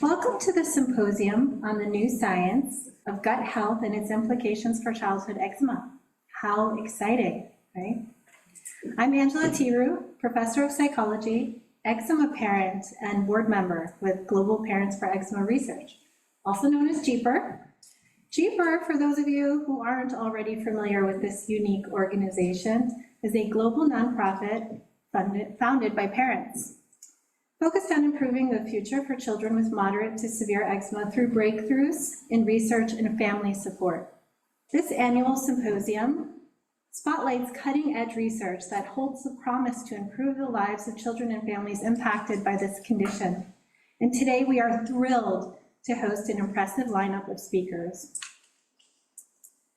Welcome to the Symposium on the New Science of Gut Health and its Implications for Childhood Eczema. How exciting, right? I'm Angela Tiru, Professor of Psychology, eczema parent, and board member with Global Parents for Eczema Research, also known as GPER. GPER, for those of you who aren't already familiar with this unique organization, is a global nonprofit founded by parents, focused on improving the future for children with moderate to severe eczema through breakthroughs in research and family support. This annual symposium spotlights cutting-edge research that holds the promise to improve the lives of children and families impacted by this condition. And today we are thrilled to host an impressive lineup of speakers.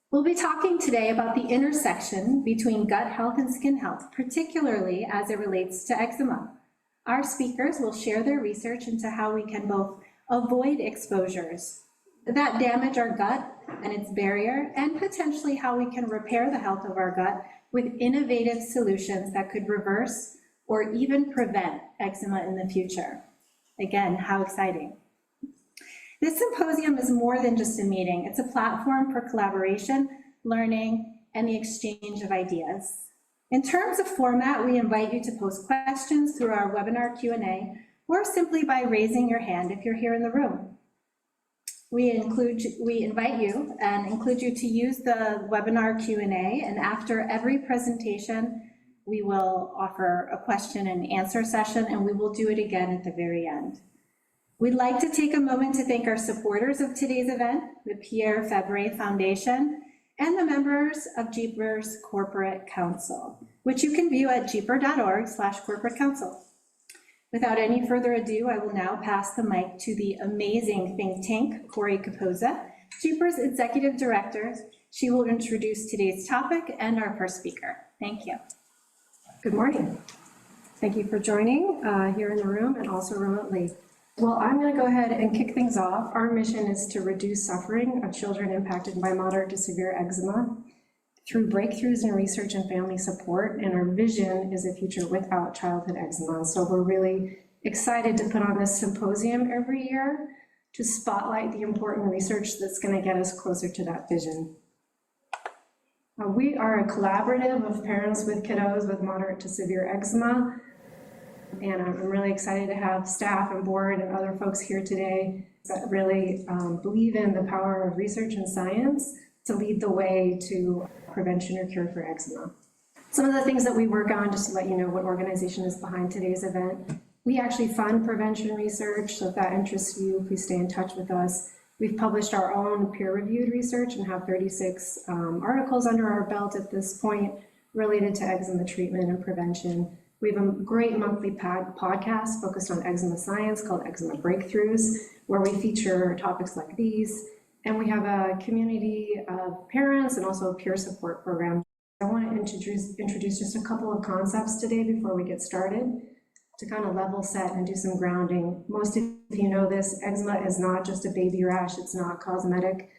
We'll be talking today about the intersection between gut health and skin health, particularly as it relates to eczema. Our speakers will share their research into how we can both avoid exposures that damage our gut and its barrier, and potentially how we can repair the health of our gut with innovative solutions that could reverse or even prevent eczema in the future. Again, how exciting. This symposium is more than just a meeting. It's a platform for collaboration, learning, and the exchange of ideas. In terms of format, we invite you to post questions through our webinar Q&A, or simply by raising your hand if you're here in the room. We invite you and include you to use the webinar Q&A, and after every presentation, we will offer a question and answer session, and we will do it again at the very end. We'd like to take a moment to thank our supporters of today's event, the Pierre Fabre Foundation, and the members of GPER's Corporate Council, which you can view at gper.org/corporate council. Without any further ado, I will now pass the mic to the amazing think tank, Corey Capozza, GPER's Executive Director. She will introduce today's topic and our first speaker. Thank you. Good morning. Thank you for joining here in the room and also remotely. Well, I'm going to go ahead and kick things off. Our mission is to reduce suffering of children impacted by moderate to severe eczema through breakthroughs in research and family support, and our vision is a future without childhood eczema. So we're really excited to put on this symposium every year to spotlight the important research that's going to get us closer to that vision. We are a collaborative of parents with kiddos with moderate to severe eczema. And I'm really excited to have staff and board and other folks here today that really believe in the power of research and science to lead the way to prevention or cure for eczema. Some of the things that we work on, just to let you know what organization is behind today's event, we actually fund prevention research, so if that interests you, please stay in touch with us. We've published our own peer-reviewed research and have 36 articles under our belt at this point related to eczema treatment and prevention. We have a great monthly podcast focused on eczema science called Eczema Breakthroughs, where we feature topics like these. And we have a community of parents and also a peer support program. I want to introduce just a couple of concepts today before we get started to kind of level set and do some grounding. Most of you know this, eczema is not just a baby rash, it's not cosmetic.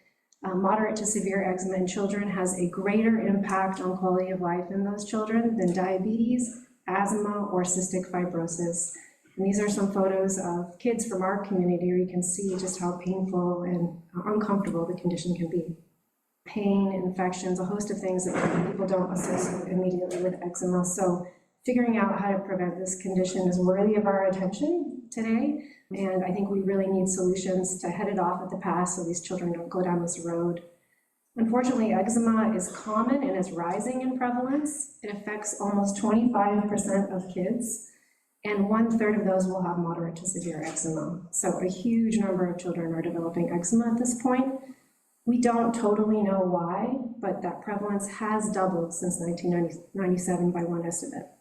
Moderate to severe eczema in children has a greater impact on quality of life in those children than diabetes, asthma, or cystic fibrosis. And these are some photos of kids from our community where you can see just how painful and uncomfortable the condition can be. Pain, infections, a host of things that people don't associate immediately with eczema. So figuring out how to prevent this condition is worthy of our attention today. And I think we really need solutions to head it off at the pass so these children don't go down this road. Unfortunately, eczema is common and is rising in prevalence. It affects almost 25% of kids, and 1/3 of those will have moderate to severe eczema. So a huge number of children are developing eczema at this point. We don't totally know why, but that prevalence has doubled since 1997 by one estimate.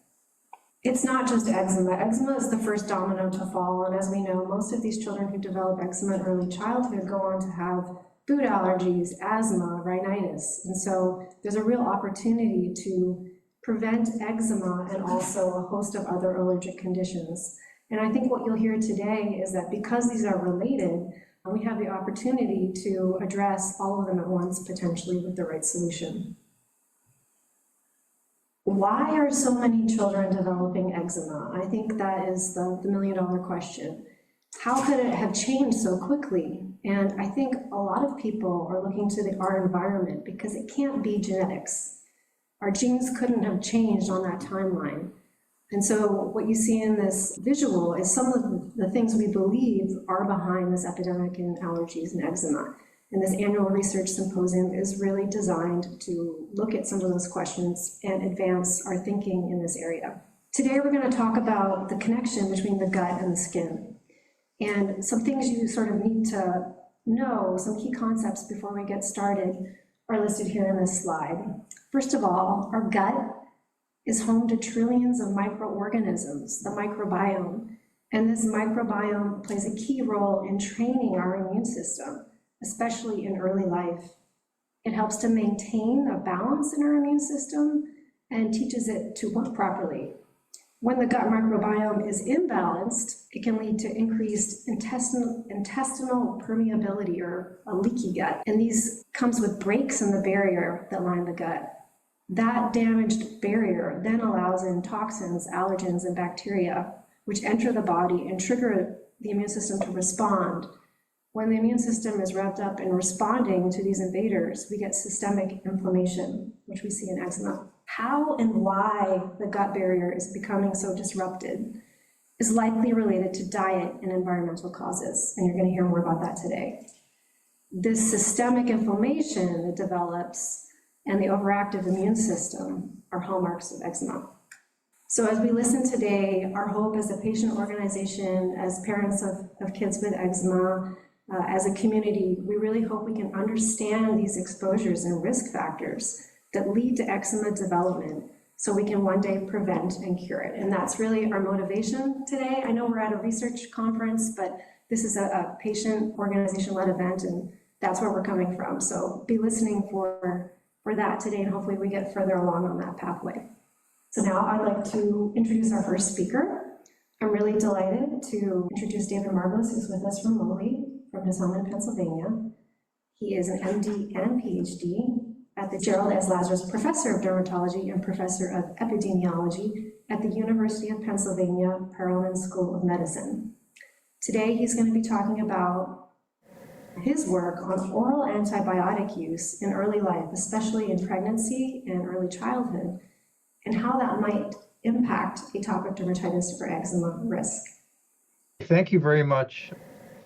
It's not just eczema. Eczema is the first domino to fall, and as we know, most of these children who develop eczema in early childhood go on to have food allergies, asthma, rhinitis. And so there's a real opportunity to prevent eczema and also a host of other allergic conditions. And I think what you'll hear today is that because these are related, we have the opportunity to address all of them at once, potentially with the right solution. Why are so many children developing eczema? I think that is the million-dollar question. How could it have changed so quickly? And I think a lot of people are looking to our environment because it can't be genetics. Our genes couldn't have changed on that timeline. And so what you see in this visual is some of the things we believe are behind this epidemic in allergies and eczema. And this annual research symposium is really designed to look at some of those questions and advance our thinking in this area. Today, we're going to talk about the connection between the gut and the skin. And some things you sort of need to know, some key concepts before we get started, are listed here in this slide. First of all, our gut is home to trillions of microorganisms, the microbiome. And this microbiome plays a key role in training our immune system, especially in early life. It helps to maintain a balance in our immune system and teaches it to work properly. When the gut microbiome is imbalanced, it can lead to increased intestinal permeability, or a leaky gut. And these comes with breaks in the barrier that line the gut. That damaged barrier then allows in toxins, allergens, and bacteria, which enter the body and trigger the immune system to respond. When the immune system is revved up in responding to these invaders, we get systemic inflammation, which we see in eczema. How and why the gut barrier is becoming so disrupted is likely related to diet and environmental causes, and you're going to hear more about that today. This systemic inflammation that develops and the overactive immune system are hallmarks of eczema. So as we listen today, our hope as a patient organization, as parents of kids with eczema, as a community, we really hope we can understand these exposures and risk factors that lead to eczema development so we can one day prevent and cure it. And that's really our motivation today. I know we're at a research conference, but this is a patient organization-led event, and that's where we're coming from. So be listening for that today, and hopefully we get further along on that pathway. So now I'd like to introduce our first speaker. I'm really delighted to introduce David Margolis, who's with us remotely from his home in Pennsylvania. He is an MD and PhD at the Gerald S. Lazarus Professor of Dermatology and Professor of Epidemiology at the University of Pennsylvania Perelman School of Medicine. Today, he's going to be talking about his work on oral antibiotic use in early life, especially in pregnancy and early childhood, and how that might impact atopic dermatitis or eczema risk. Thank you very much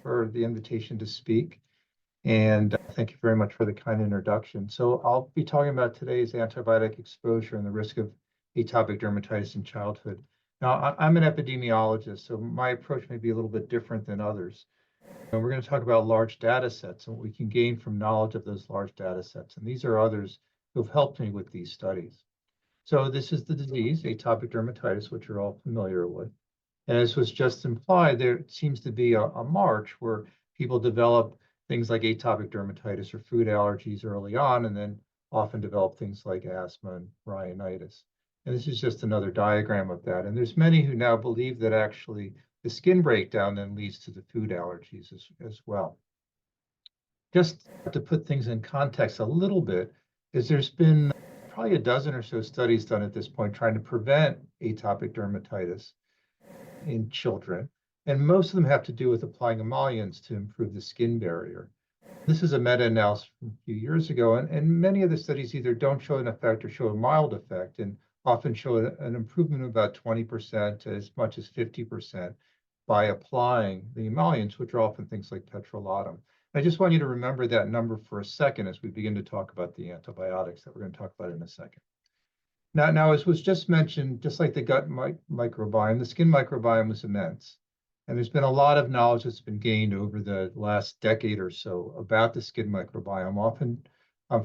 for the invitation to speak, and thank you very much for the kind introduction. So I'll be talking about today's antibiotic exposure and the risk of atopic dermatitis in childhood. Now, I'm an epidemiologist, so my approach may be a little bit different than others. And we're going to talk about large data sets and what we can gain from knowledge of those large data sets. And these are others who have helped me with these studies. So this is the disease, atopic dermatitis, which you're all familiar with. And as was just implied, there seems to be a march where people develop things like atopic dermatitis or food allergies early on, and then often develop things like asthma and rhinitis. And this is just another diagram of that. And there's many who now believe that actually the skin breakdown then leads to the food allergies as well. Just to put things in context a little bit, is there's been probably a dozen or so studies done at this point trying to prevent atopic dermatitis in children. And most of them have to do with applying emollients to improve the skin barrier. This is a meta-analysis from a few years ago, and many of the studies either don't show an effect or show a mild effect, and often show an improvement of about 20% to as much as 50% by applying the emollients, which are often things like petrolatum. I just want you to remember that number for a second as we begin to talk about the antibiotics that we're going to talk about in a second. Now, as was just mentioned, just like the gut microbiome, the skin microbiome is immense. And there's been a lot of knowledge that's been gained over the last decade or so about the skin microbiome, often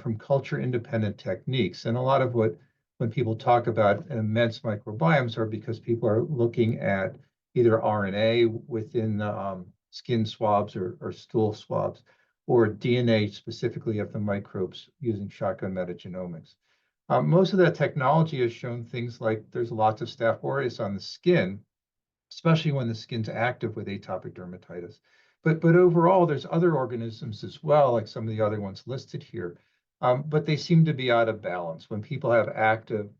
from culture-independent techniques. And a lot of when people talk about immense microbiomes are because people are looking at either RNA within the skin swabs or stool swabs, or DNA specifically of the microbes using shotgun metagenomics. Most of that technology has shown things like there's lots of Staph aureus on the skin, especially when the skin's active with atopic dermatitis. But overall, there's other organisms as well, like some of the other ones listed here, but they seem to be out of balance. When people have active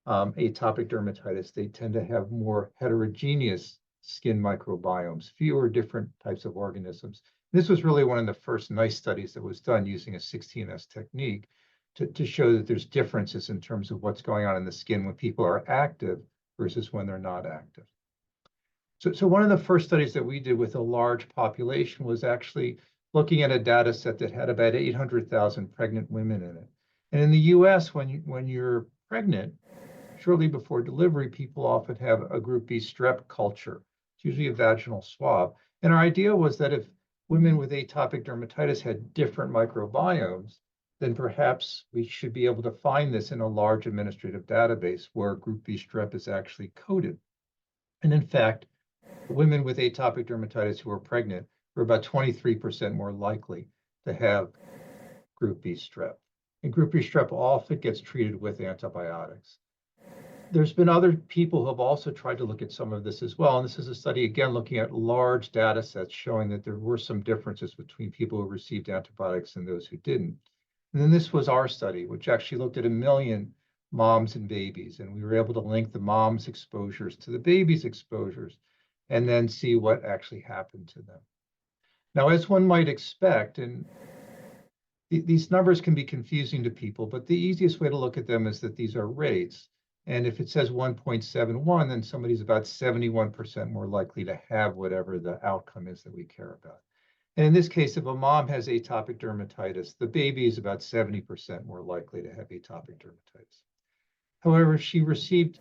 atopic dermatitis, they tend to have more heterogeneous skin microbiomes, fewer different types of organisms. This was really one of the first nice studies that was done using a 16S technique to show that there's differences in terms of what's going on in the skin when people are active versus when they're not active. So one of the first studies that we did with a large population was actually looking at a data set that had about 800,000 pregnant women in it. And in the US, when you're pregnant, shortly before delivery, people often have a group B strep culture. It's usually a vaginal swab. And our idea was that if women with atopic dermatitis had different microbiomes, then perhaps we should be able to find this in a large administrative database where group B strep is actually coded. And in fact, women with atopic dermatitis who are pregnant were about 23% more likely to have group B strep. And group B strep often gets treated with antibiotics. There's been other people who have also tried to look at some of this as well. And this is a study, again, looking at large data sets showing that there were some differences between people who received antibiotics and those who didn't. And then this was our study, which actually looked at 1 million moms and babies. And we were able to link the moms' exposures to the babies' exposures and then see what actually happened to them. Now, as one might expect, and these numbers can be confusing to people, but the easiest way to look at them is that these are rates. And if it says 1.71, then somebody's about 71% more likely to have whatever the outcome is that we care about. And in this case, if a mom has atopic dermatitis, the baby is about 70% more likely to have atopic dermatitis. However, if she received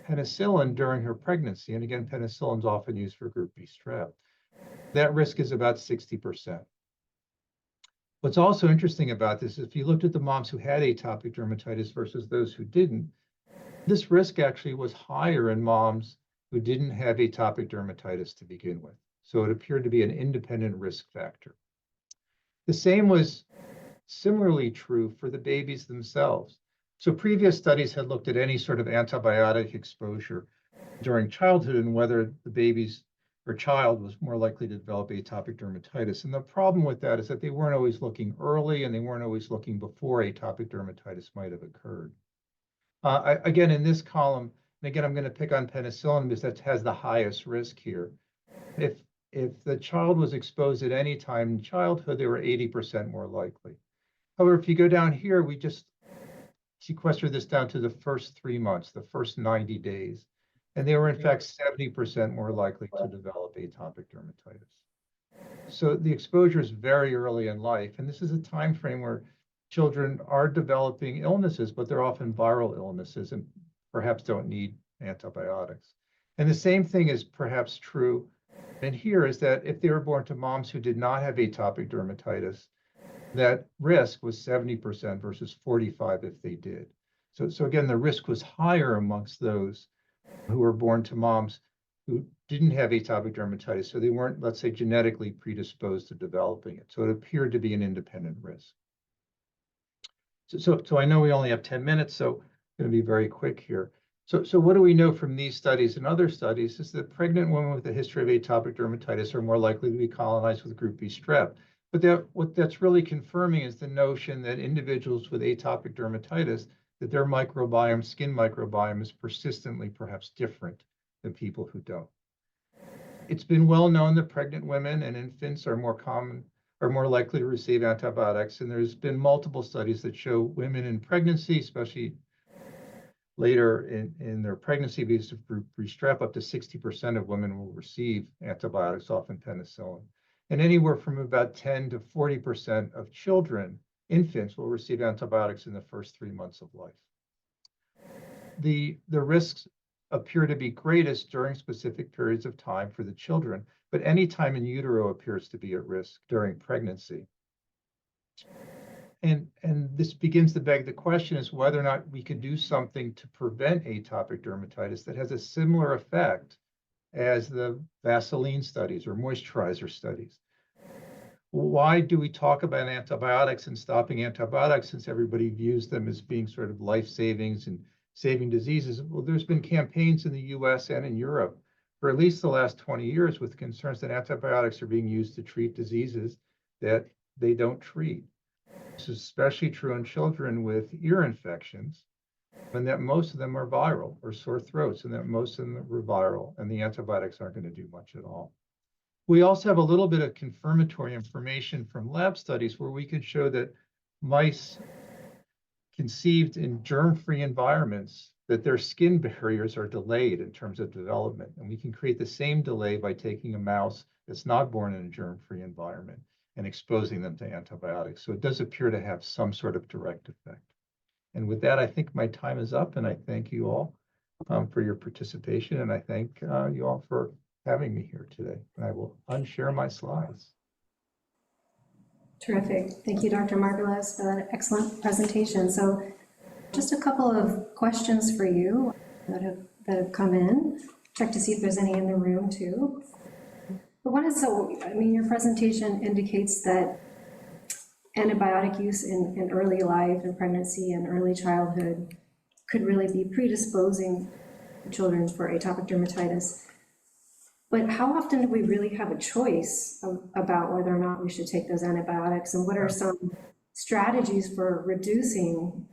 penicillin during her pregnancy, and again, penicillin is often used for group B strep, that risk is about 60%. What's also interesting about this is if you looked at the moms who had atopic dermatitis versus those who didn't, this risk actually was higher in moms who didn't have atopic dermatitis to begin with. So it appeared to be an independent risk factor. The same was similarly true for the babies themselves. So previous studies had looked at any sort of antibiotic exposure during childhood and whether the babies or child was more likely to develop atopic dermatitis. And the problem with that is that they weren't always looking early and they weren't always looking before atopic dermatitis might have occurred. Again, in this column, and again, I'm going to pick on penicillin because that has the highest risk here. If the child was exposed at any time in childhood, they were 80% more likely. However, if you go down here, we just sequester this down to the first 3 months, the first 90 days. And they were, in fact, 70% more likely to develop atopic dermatitis. So the exposure is very early in life. And this is a time frame where children are developing illnesses, but they're often viral illnesses and perhaps don't need antibiotics. And the same thing is perhaps true in here is that if they were born to moms who did not have atopic dermatitis, that risk was 70% versus 45% if they did. So again, the risk was higher amongst those who were born to moms who didn't have atopic dermatitis. So they weren't, let's say, genetically predisposed to developing it. So it appeared to be an independent risk. So I know we only have 10 minutes, so I'm going to be very quick here. So what do we know from these studies and other studies is that pregnant women with a history of atopic dermatitis are more likely to be colonized with group B strep. But what that's really confirming is the notion that individuals with atopic dermatitis, that their microbiome, skin microbiome, is persistently perhaps different than people who don't. It's been well known that pregnant women and infants are more likely to receive antibiotics. And there's been multiple studies that show women in pregnancy, especially later in their pregnancy because of group B strep, up to 60% of women will receive antibiotics, often penicillin. And anywhere from about 10 to 40% of children, infants, will receive antibiotics in the first 3 months of life. The risks appear to be greatest during specific periods of time for the children, but any time in utero appears to be at risk during pregnancy. And this begins to beg the question is whether or not we could do something to prevent atopic dermatitis that has a similar effect as the Vaseline studies or moisturizer studies. Why do we talk about antibiotics and stopping antibiotics since everybody views them as being sort of life savings and saving diseases? Well, there's been campaigns in the US and in Europe for at least the last 20 years with concerns that antibiotics are being used to treat diseases that they don't treat. This is especially true in children with ear infections. and that most of them are viral, or sore throats, and that most of them were viral, and the antibiotics aren't going to do much at all. We also have a little bit of confirmatory information from lab studies where we could show that mice conceived in germ-free environments, that their skin barriers are delayed in terms of development. And we can create the same delay by taking a mouse that's not born in a germ-free environment and exposing them to antibiotics. So it does appear to have some sort of direct effect. And with that, I think my time is up, and I thank you all for your participation, and I thank you all for having me here today. And I will unshare my slides. Terrific. Thank you, Dr. Margolis, for that excellent presentation. So just a couple of questions for you that have come in. Check to see if there's any in the room too. But one is, your presentation indicates that antibiotic use in early life and pregnancy and early childhood could really be predisposing children for atopic dermatitis. But how often do we really have a choice about whether or not we should take those antibiotics, and what are some strategies for reducing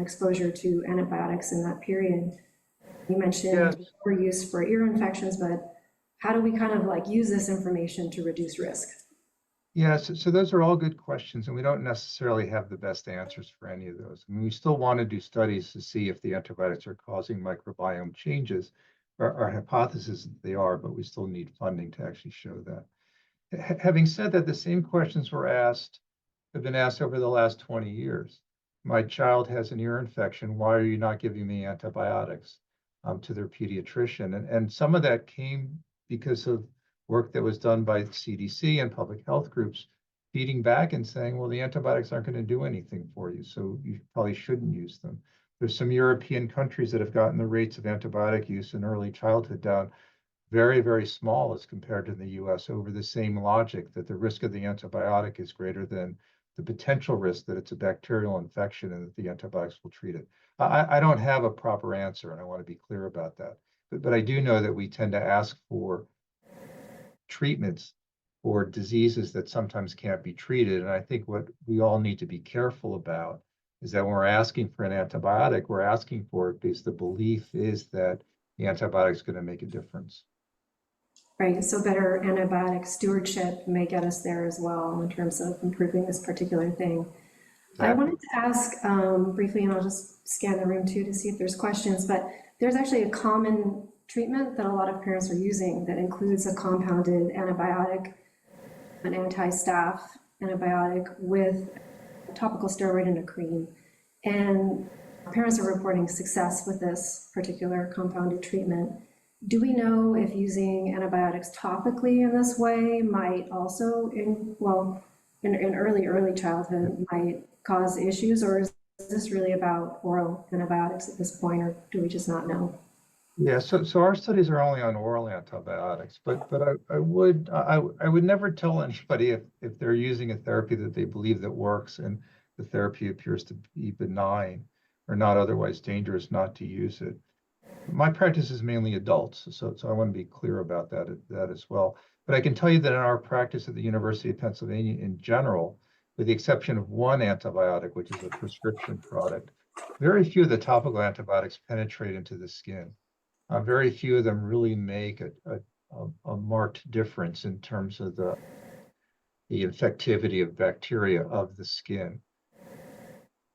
exposure to antibiotics in that period? You mentioned use for ear infections, but how do we kind of use this information to reduce risk? Yes, so those are all good questions, and we don't necessarily have the best answers for any of those. I mean, we still want to do studies to see if the antibiotics are causing microbiome changes. Our hypothesis that they are, but we still need funding to actually show that. Having said that, the same questions have been asked over the last 20 years. My child has an ear infection. Why are you not giving me antibiotics to their pediatrician? And some of that came because of work that was done by the CDC and public health groups feeding back and saying, well, the antibiotics aren't going to do anything for you, so you probably shouldn't use them. There's some European countries that have gotten the rates of antibiotic use in early childhood down very, very small as compared to the US, over the same logic that the risk of the antibiotic is greater than the potential risk that it's a bacterial infection and that the antibiotics will treat it. I don't have a proper answer, and I want to be clear about that. But I do know that we tend to ask for treatments for diseases that sometimes can't be treated. And I think what we all need to be careful about is that when we're asking for an antibiotic, we're asking for it because the belief is that the antibiotic is going to make a difference. Right, so better antibiotic stewardship may get us there as well in terms of improving this particular thing. Exactly. I wanted to ask briefly, and I'll just scan the room too to see if there's questions, but there's actually a common treatment that a lot of parents are using that includes a compounded antibiotic, an anti-staph antibiotic with a topical steroid and a cream. And parents are reporting success with this particular compounded treatment. Do we know if using antibiotics topically in this way might also, in early childhood, might cause issues, or is this really about oral antibiotics at this point, or do we just not know? Yeah, so our studies are only on oral antibiotics, but I would never tell anybody if they're using a therapy that they believe that works and the therapy appears to be benign or not otherwise dangerous, not to use it. My practice is mainly adults, so I want to be clear about that as well. But I can tell you that in our practice at the University of Pennsylvania in general, with the exception of one antibiotic, which is a prescription product, very few of the topical antibiotics penetrate into the skin. Very few of them really make a marked difference in terms of the infectivity of bacteria of the skin.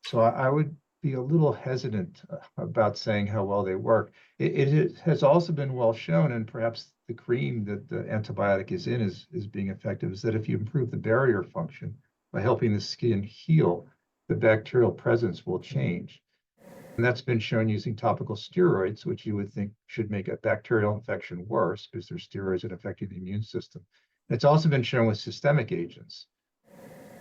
So I would be a little hesitant about saying how well they work. It has also been well shown, and perhaps the cream that the antibiotic is in is being effective, is that if you improve the barrier function by helping the skin heal, the bacterial presence will change. And that's been shown using topical steroids, which you would think should make a bacterial infection worse because they're steroids that affect the immune system. It's also been shown with systemic agents,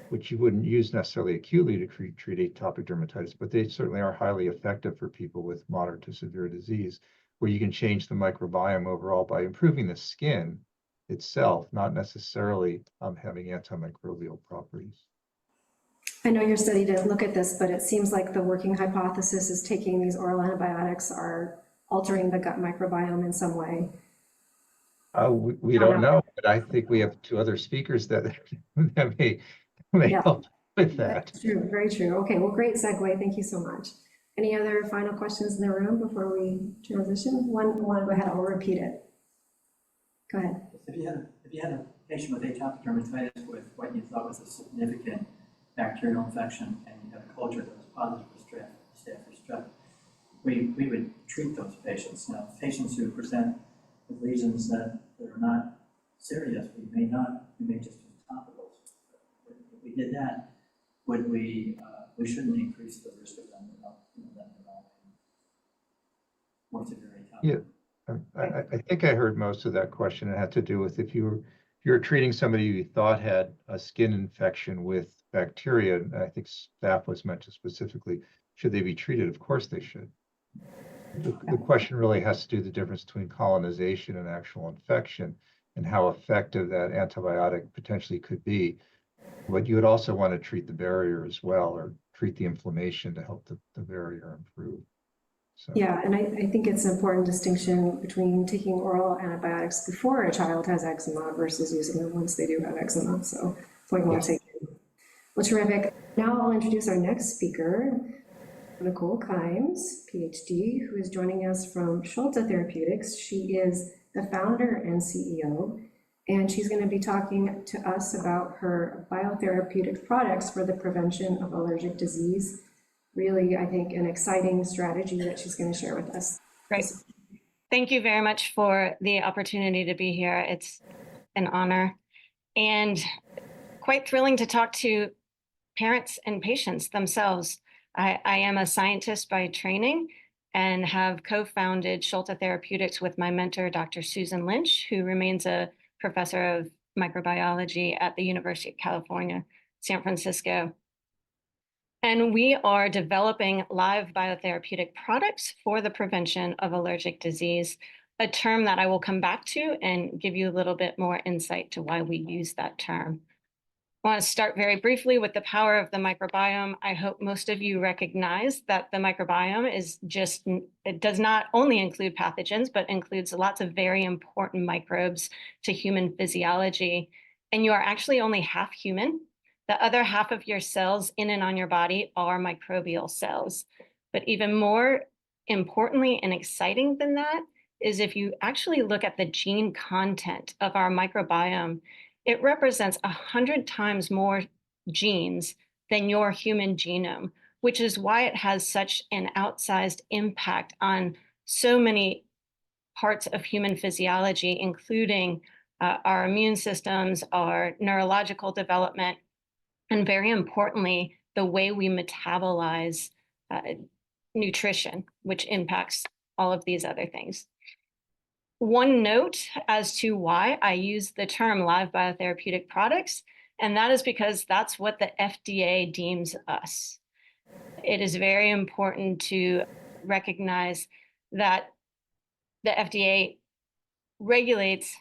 which you wouldn't use necessarily acutely to treat atopic dermatitis, but they certainly are highly effective for people with moderate to severe disease, where you can change the microbiome overall by improving the skin itself, not necessarily having antimicrobial properties. I know your study didn't look at this, but it seems like the working hypothesis is taking these oral antibiotics are altering the gut microbiome in some way. We don't know, but I think we have two other speakers that may help with that. That's true, very true. Okay, well, great segue. Thank you so much. Any other final questions in the room before we transition? One, go ahead, I'll repeat it. Go ahead. If you had a patient with atopic dermatitis with what you thought was a significant bacterial infection and you had a culture that was positive for staph or strep, we would treat those patients. Now, patients who present with lesions that are not serious, we may just use topicals. If we did that, would we shouldn't increase the risk of them developing more severe atopic. Yeah. I think I heard most of that question. It had to do with if you're treating somebody you thought had a skin infection with bacteria, and I think staph was mentioned specifically, should they be treated? Of course they should. The question really has to do with the difference between colonization and actual infection and how effective that antibiotic potentially could be. But you would also want to treat the barrier as well, or treat the inflammation to help the barrier improve. So. Yeah, and I think it's an important distinction between taking oral antibiotics before a child has eczema versus using them once they do have eczema. So point well taken. Well, terrific. Now I'll introduce our next speaker, Nikole Kimes, PhD, who is joining us from Siolta Therapeutics. She is the founder and CEO, and she's going to be talking to us about her biotherapeutic products for the prevention of allergic disease. Really, I think, an exciting strategy that she's going to share with us. Great. Thank you very much for the opportunity to be here. It's an honor and quite thrilling to talk to parents and patients themselves. I am a scientist by training and have co-founded Siolta Therapeutics with my mentor, Dr. Susan Lynch, who remains a professor of microbiology at the University of California, San Francisco. And we are developing live biotherapeutic products for the prevention of allergic disease, a term that I will come back to and give you a little bit more insight to why we use that term. I want to start very briefly with the power of the microbiome. I hope most of you recognize that the microbiome it does not only include pathogens, but includes lots of very important microbes to human physiology. And you are actually only half human. The other half of your cells in and on your body are microbial cells. But even more importantly and exciting than that is if you actually look at the gene content of our microbiome, it represents 100 times more genes than your human genome, which is why it has such an outsized impact on so many parts of human physiology, including our immune systems, our neurological development, and very importantly, the way we metabolize nutrition, which impacts all of these other things. One note as to why I use the term live biotherapeutic products, and that is because that's what the FDA deems us. It is very important to recognize that the FDA regulates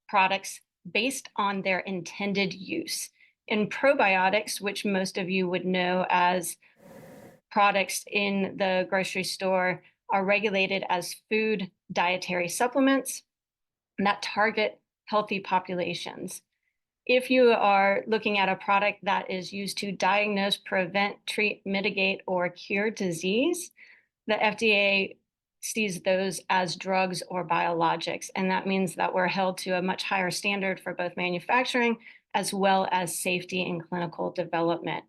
products based on their intended use. In probiotics, which most of you would know as products in the grocery store, are regulated as food dietary supplements that target healthy populations. If you are looking at a product that is used to diagnose, prevent, treat, mitigate, or cure disease, the FDA sees those as drugs or biologics. And that means that we're held to a much higher standard for both manufacturing as well as safety and clinical development,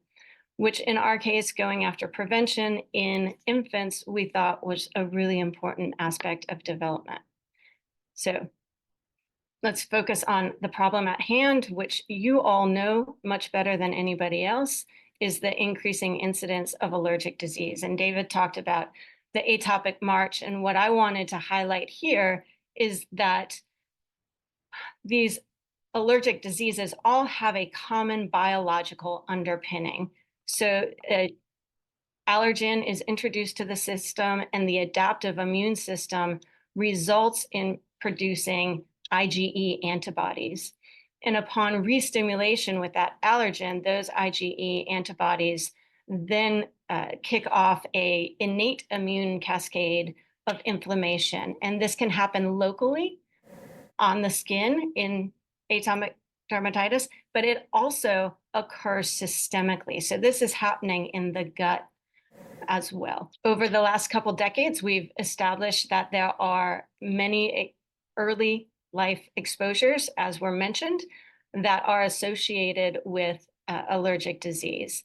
which in our case, going after prevention in infants, we thought was a really important aspect of development. So let's focus on the problem at hand, which you all know much better than anybody else, is the increasing incidence of allergic disease. And David talked about the atopic march. And what I wanted to highlight here is that these allergic diseases all have a common biological underpinning. So allergen is introduced to the system, and the adaptive immune system results in producing IgE antibodies. And upon re-stimulation with that allergen, those IgE antibodies then kick off an innate immune cascade of inflammation. And this can happen locally on the skin in atopic dermatitis, but it also occurs systemically. So this is happening in the gut as well. Over the last couple decades, we've established that there are many early life exposures, as were mentioned, that are associated with allergic disease.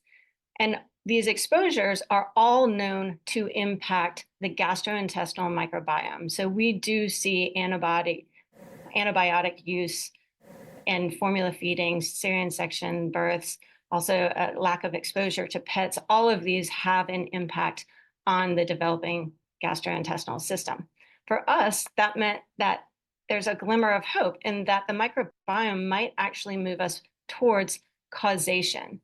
And these exposures are all known to impact the gastrointestinal microbiome. So we do see antibiotic use and formula feeding, cesarean section births, also a lack of exposure to pets. All of these have an impact on the developing gastrointestinal system. For us, that meant that there's a glimmer of hope in that the microbiome might actually move us towards causation.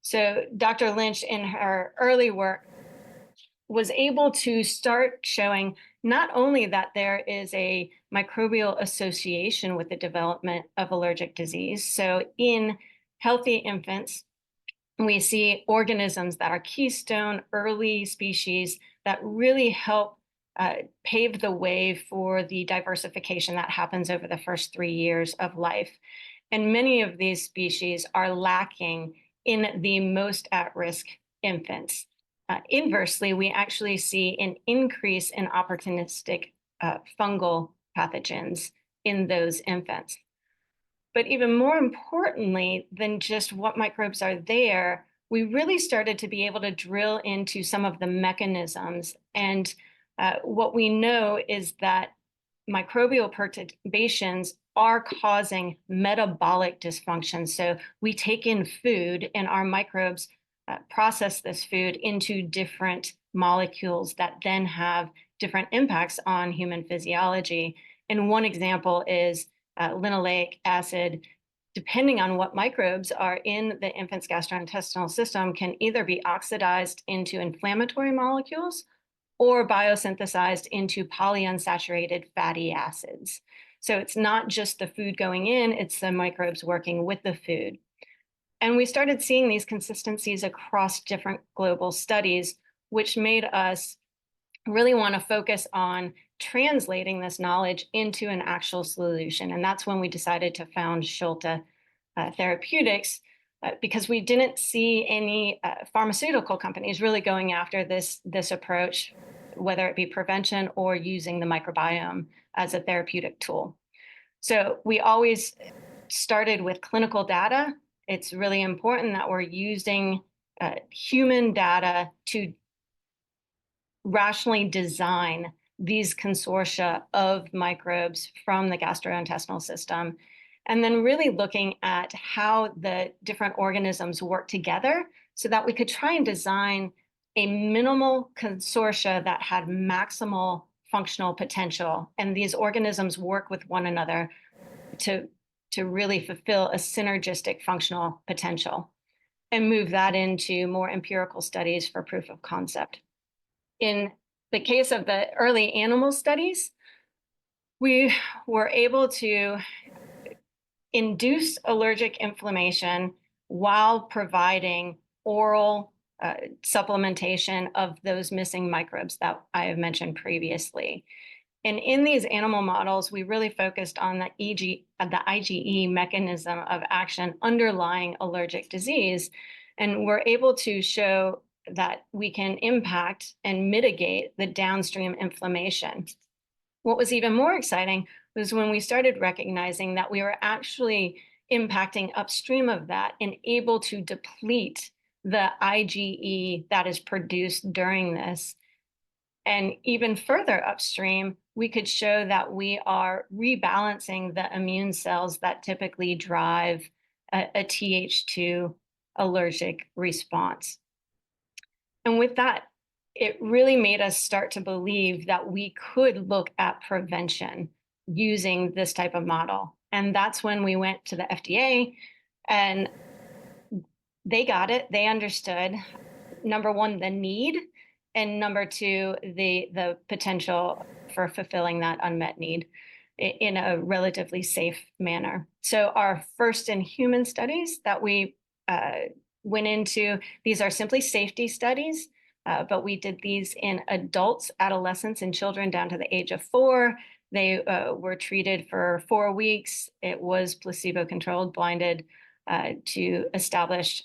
So Dr. Lynch, in her early work, was able to start showing not only that there is a microbial association with the development of allergic disease. So in healthy infants, we see organisms that are keystone early species that really help pave the way for the diversification that happens over the first 3 years of life. And many of these species are lacking in the most at-risk infants. Inversely, we actually see an increase in opportunistic fungal pathogens in those infants. But even more importantly than just what microbes are there, we really started to be able to drill into some of the mechanisms. And what we know is that microbial perturbations are causing metabolic dysfunction. So we take in food and our microbes process this food into different molecules that then have different impacts on human physiology. And one example is linoleic acid, depending on what microbes are in the infant's gastrointestinal system, can either be oxidized into inflammatory molecules or biosynthesized into polyunsaturated fatty acids. So it's not just the food going in, it's the microbes working with the food. And we started seeing these consistencies across different global studies, which made us really want to focus on translating this knowledge into an actual solution. And that's when we decided to found Siolta Therapeutics, because we didn't see any pharmaceutical companies really going after this approach, whether it be prevention or using the microbiome as a therapeutic tool. So we always started with clinical data. It's really important that we're using human data to rationally design these consortia of microbes from the gastrointestinal system, and then really looking at how the different organisms work together so that we could try and design a minimal consortia that had maximal functional potential. And these organisms work with one another to really fulfill a synergistic functional potential and move that into more empirical studies for proof of concept. In the case of the early animal studies, we were able to induce allergic inflammation while providing oral supplementation of those missing microbes that I have mentioned previously. And in these animal models, we really focused on the IgE mechanism of action underlying allergic disease. And we're able to show that we can impact and mitigate the downstream inflammation. What was even more exciting was when we started recognizing that we were actually impacting upstream of that and able to deplete the IgE that is produced during this. And even further upstream, we could show that we are rebalancing the immune cells that typically drive a Th2 allergic response. And with that, it really made us start to believe that we could look at prevention using this type of model. And that's when we went to the FDA, and they got it. They understood, number one, the need, and number two, the potential for fulfilling that unmet need in a relatively safe manner. So our first in human studies that we went into, these are simply safety studies, but we did these in adults, adolescents, and children down to the age of 4. They were treated for 4 weeks. It was placebo-controlled, blinded, to establish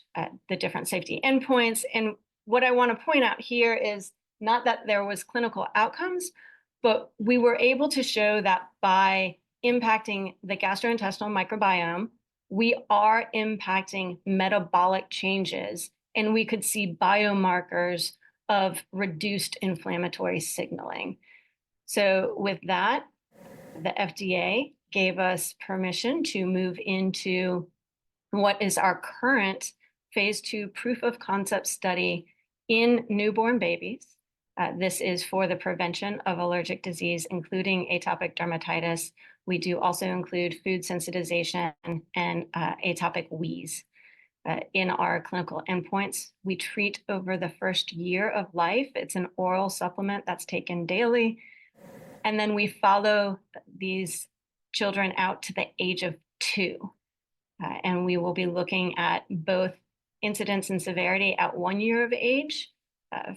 the different safety endpoints. And what I want to point out here is not that there was clinical outcomes, but we were able to show that by impacting the gastrointestinal microbiome, we are impacting metabolic changes, and we could see biomarkers of reduced inflammatory signaling. So with that, the FDA gave us permission to move into what is our current phase 2 proof of concept study in newborn babies. This is for the prevention of allergic disease, including atopic dermatitis. We do also include food sensitization and atopic wheeze. In our clinical endpoints, we treat over the first year of life. It's an oral supplement that's taken daily. And then we follow these children out to the age of 2. And we will be looking at both incidence and severity at 1 year of age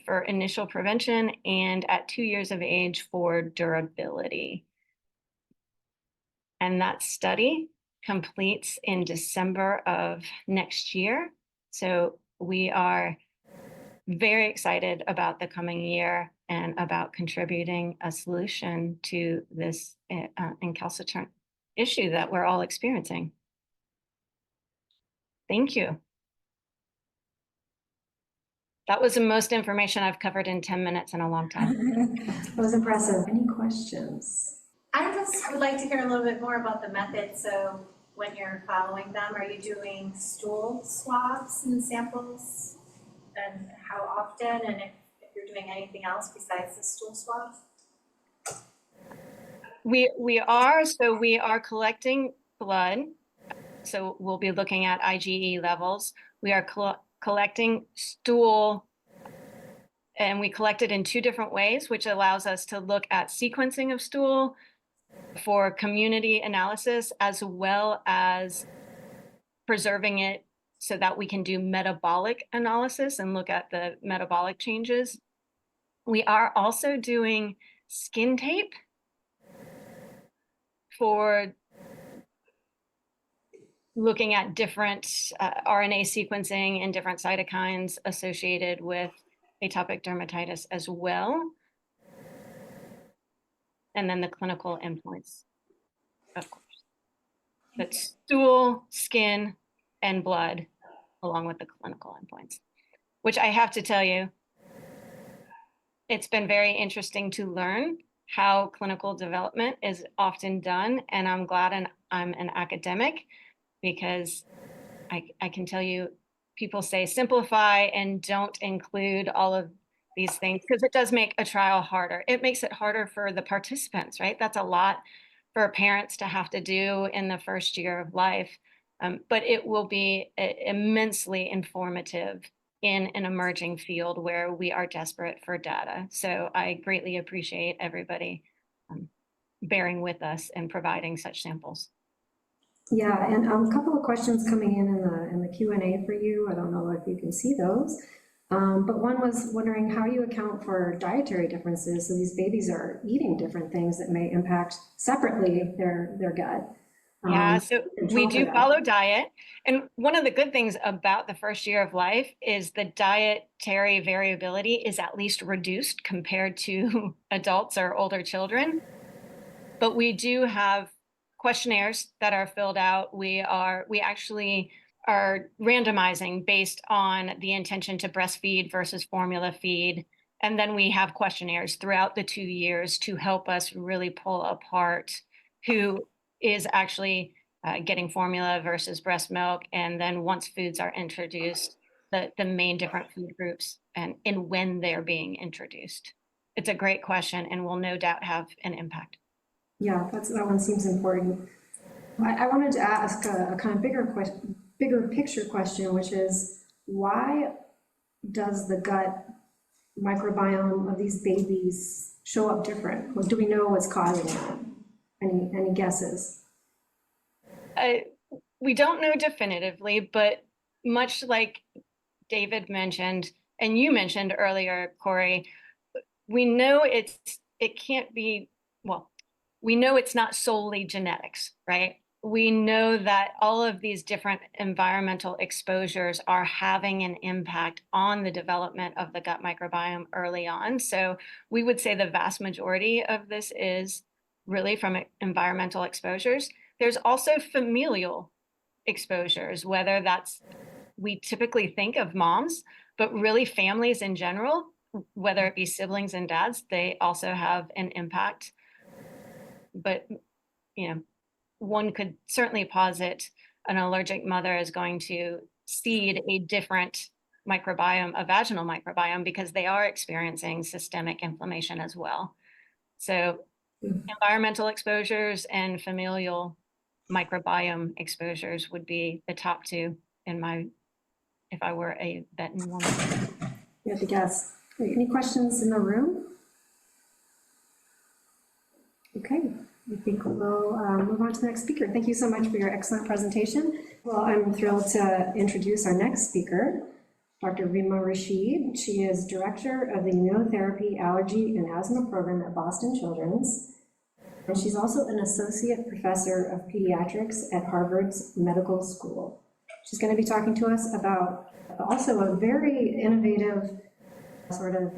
for initial prevention and at 2 years of age for durability. And that study completes in December of next year. So we are very excited about the coming year and about contributing a solution to this incalcitrant issue that we're all experiencing. Thank you. That was the most information I've covered in 10 minutes in a long time. That was impressive. Any questions? I just would like to hear a little bit more about the method. So when you're following them, are you doing stool swabs and samples? And how often? And if you're doing anything else besides the stool swabs? We are collecting blood. So we'll be looking at IgE levels. We are collecting stool, and we collect it in 2 different ways, which allows us to look at sequencing of stool for community analysis, as well as preserving it so that we can do metabolic analysis and look at the metabolic changes. We are also doing skin tape for looking at different RNA sequencing and different cytokines associated with atopic dermatitis as well. And then the clinical endpoints, of course. That's stool, skin, and blood, along with the clinical endpoints, which I have to tell you, it's been very interesting to learn how clinical development is often done. And I'm glad I'm an academic, because I can tell you, people say simplify and don't include all of these things, because it does make a trial harder. It makes it harder for the participants, right? That's a lot for parents to have to do in the first year of life, but it will be immensely informative in an emerging field where we are desperate for data. So I greatly appreciate everybody bearing with us and providing such samples. Yeah, and a couple of questions coming in the Q&A for you. I don't know if you can see those, but one was wondering how you account for dietary differences. So these babies are eating different things that may impact separately their gut. Yeah, so we do follow diet. And one of the good things about the first year of life is the dietary variability is at least reduced compared to adults or older children. But we do have questionnaires that are filled out. We actually are randomizing based on the intention to breastfeed versus formula feed. And then we have questionnaires throughout the 2 years to help us really pull apart who is actually getting formula versus breast milk. And then once foods are introduced, the main different food groups and when they're being introduced. It's a great question and will no doubt have an impact. Yeah, that one seems important. I wanted to ask a kind of bigger picture question, which is, why does the gut microbiome of these babies show up different? Or do we know what's causing that? Any guesses? We don't know definitively, but much like David mentioned, and you mentioned earlier, Corey, we know it can't be, well, we know it's not solely genetics, right? we know that all of these different environmental exposures are having an impact on the development of the gut microbiome early on. So we would say the vast majority of this is really from environmental exposures. There's also familial exposures, whether that's, we typically think of moms, but really families in general, whether it be siblings and dads, they also have an impact. But, you know, one could certainly posit an allergic mother is going to seed a different microbiome, a vaginal microbiome, because they are experiencing systemic inflammation as well. So environmental exposures and familial microbiome exposures would be the top two in my, if I were a Benton woman. You have to guess. Any questions in the room? Okay, I think we'll move on to the next speaker. Thank you so much for your excellent presentation. Well, I'm thrilled to introduce our next speaker, Dr. Rima Rachid. She is Director of the Immunotherapy, Allergy, and Asthma Program at Boston Children's. And she's also an Associate Professor of Pediatrics at Harvard's Medical School. She's going to be talking to us about also a very innovative sort of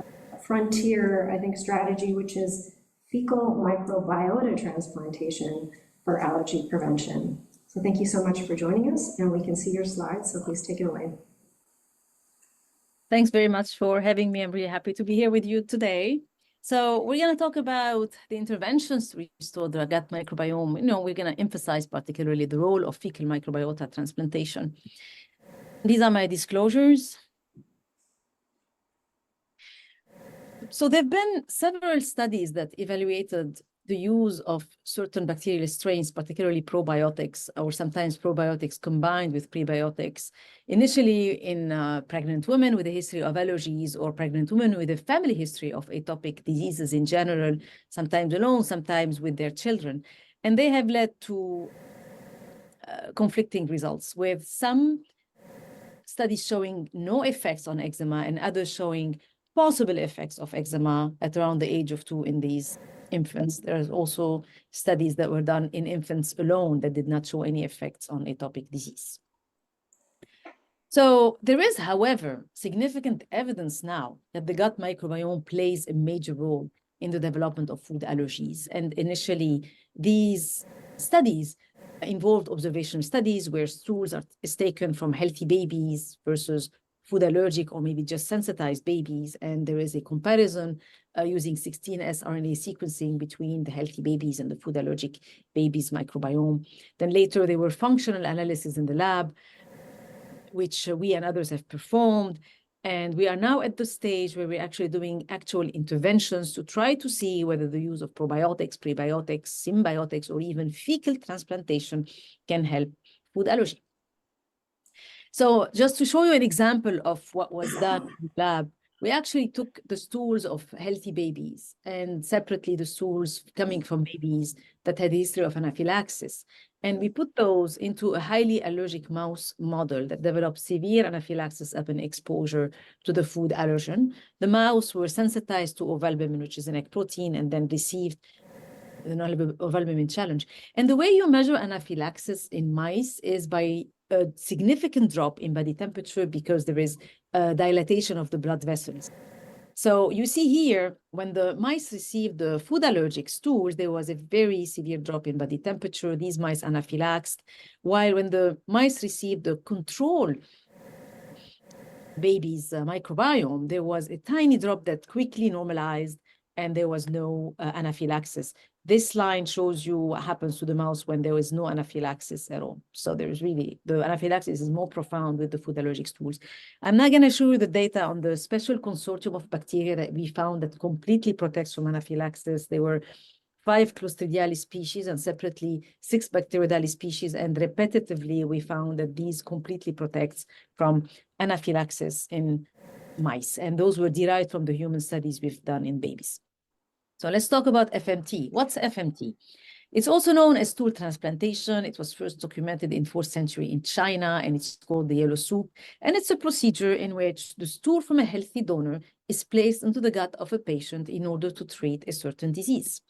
frontier, I think, strategy, which is fecal microbiota transplantation for allergy prevention. So thank you so much for joining us, and we can see your slides, so please take it away. Thanks very much for having me. I'm really happy to be here with you today. So we're going to talk about the interventions to restore the gut microbiome. You know, we're going to emphasize particularly the role of fecal microbiota transplantation. These are my disclosures. So there have been several studies that evaluated the use of certain bacterial strains, particularly probiotics, or sometimes probiotics combined with prebiotics, initially in pregnant women with a history of allergies or pregnant women with a family history of atopic diseases in general, sometimes alone, sometimes with their children. And they have led to conflicting results, with some studies showing no effects on eczema and others showing possible effects of eczema at around the age of 2 in these infants. There's also studies that were done in infants alone that did not show any effects on atopic disease. So there is, however, significant evidence now that the gut microbiome plays a major role in the development of food allergies. And initially, these studies involved observational studies where stools is taken from healthy babies versus food allergic or maybe just sensitized babies. And there is a comparison using 16S RNA sequencing between the healthy babies and the food allergic babies' microbiome. Then later there were functional analyses in the lab, which we and others have performed. And we are now at the stage where we're actually doing actual interventions to try to see whether the use of probiotics, prebiotics, symbiotics, or even fecal transplantation can help food allergy. So just to show you an example of what was done in the lab, we actually took the stools of healthy babies and separately the stools coming from babies that had a history of anaphylaxis. And we put those into a highly allergic mouse model that developed severe anaphylaxis upon exposure to the food allergen. The mouse were sensitized to ovalbumin, which is an egg protein, and then received the ovalbumin challenge. And the way you measure anaphylaxis in mice is by a significant drop in body temperature because there is a dilatation of the blood vessels. So you see here, when the mice received the food allergic stools, there was a very severe drop in body temperature. These mice anaphylaxed, while when the mice received the control baby's microbiome, there was a tiny drop that quickly normalized and there was no anaphylaxis. This line shows you what happens to the mouse when there is no anaphylaxis at all. So there's really, the anaphylaxis is more profound with the food allergic stools. I'm not gonna show you the data on the special consortium of bacteria that we found that completely protects from anaphylaxis. There were 5 Clostridialis species and separately 6 Bacteroidelis species. And repetitively, we found that these completely protects from anaphylaxis in mice. And those were derived from the human studies we've done in babies. So let's talk about FMT. What's FMT? It's also known as stool transplantation. It was first documented in 4th century in China, and it's called the yellow soup. And it's a procedure in which the stool from a healthy donor is placed into the gut of a patient in order to treat a certain disease.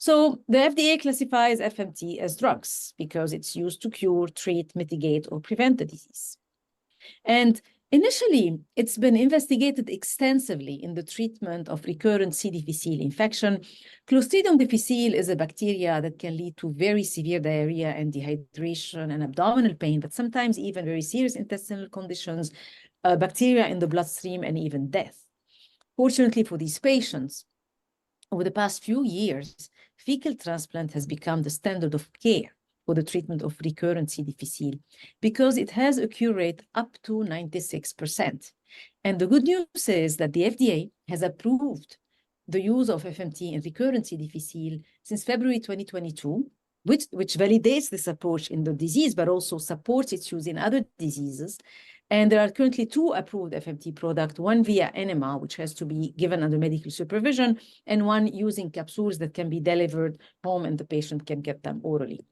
So the FDA classifies FMT as drugs because it's used to cure, treat, mitigate, or prevent the disease. And initially, it's been investigated extensively in the treatment of recurrent C. difficile infection. Clostridium difficile is a bacteria that can lead to very severe diarrhea and dehydration and abdominal pain, but sometimes even very serious intestinal conditions, bacteria in the bloodstream, and even death. Fortunately for these patients, over the past few years, fecal transplant has become the standard of care for the treatment of recurrent C. difficile because it has a cure rate up to 96%. And the good news is that the FDA has approved the use of FMT in recurrent C. difficile since February 2022, which validates this approach in the disease, but also supports its use in other diseases. And there are currently 2 approved FMT products, one via enema, which has to be given under medical supervision, and one using capsules that can be delivered home and the patient can get them orally.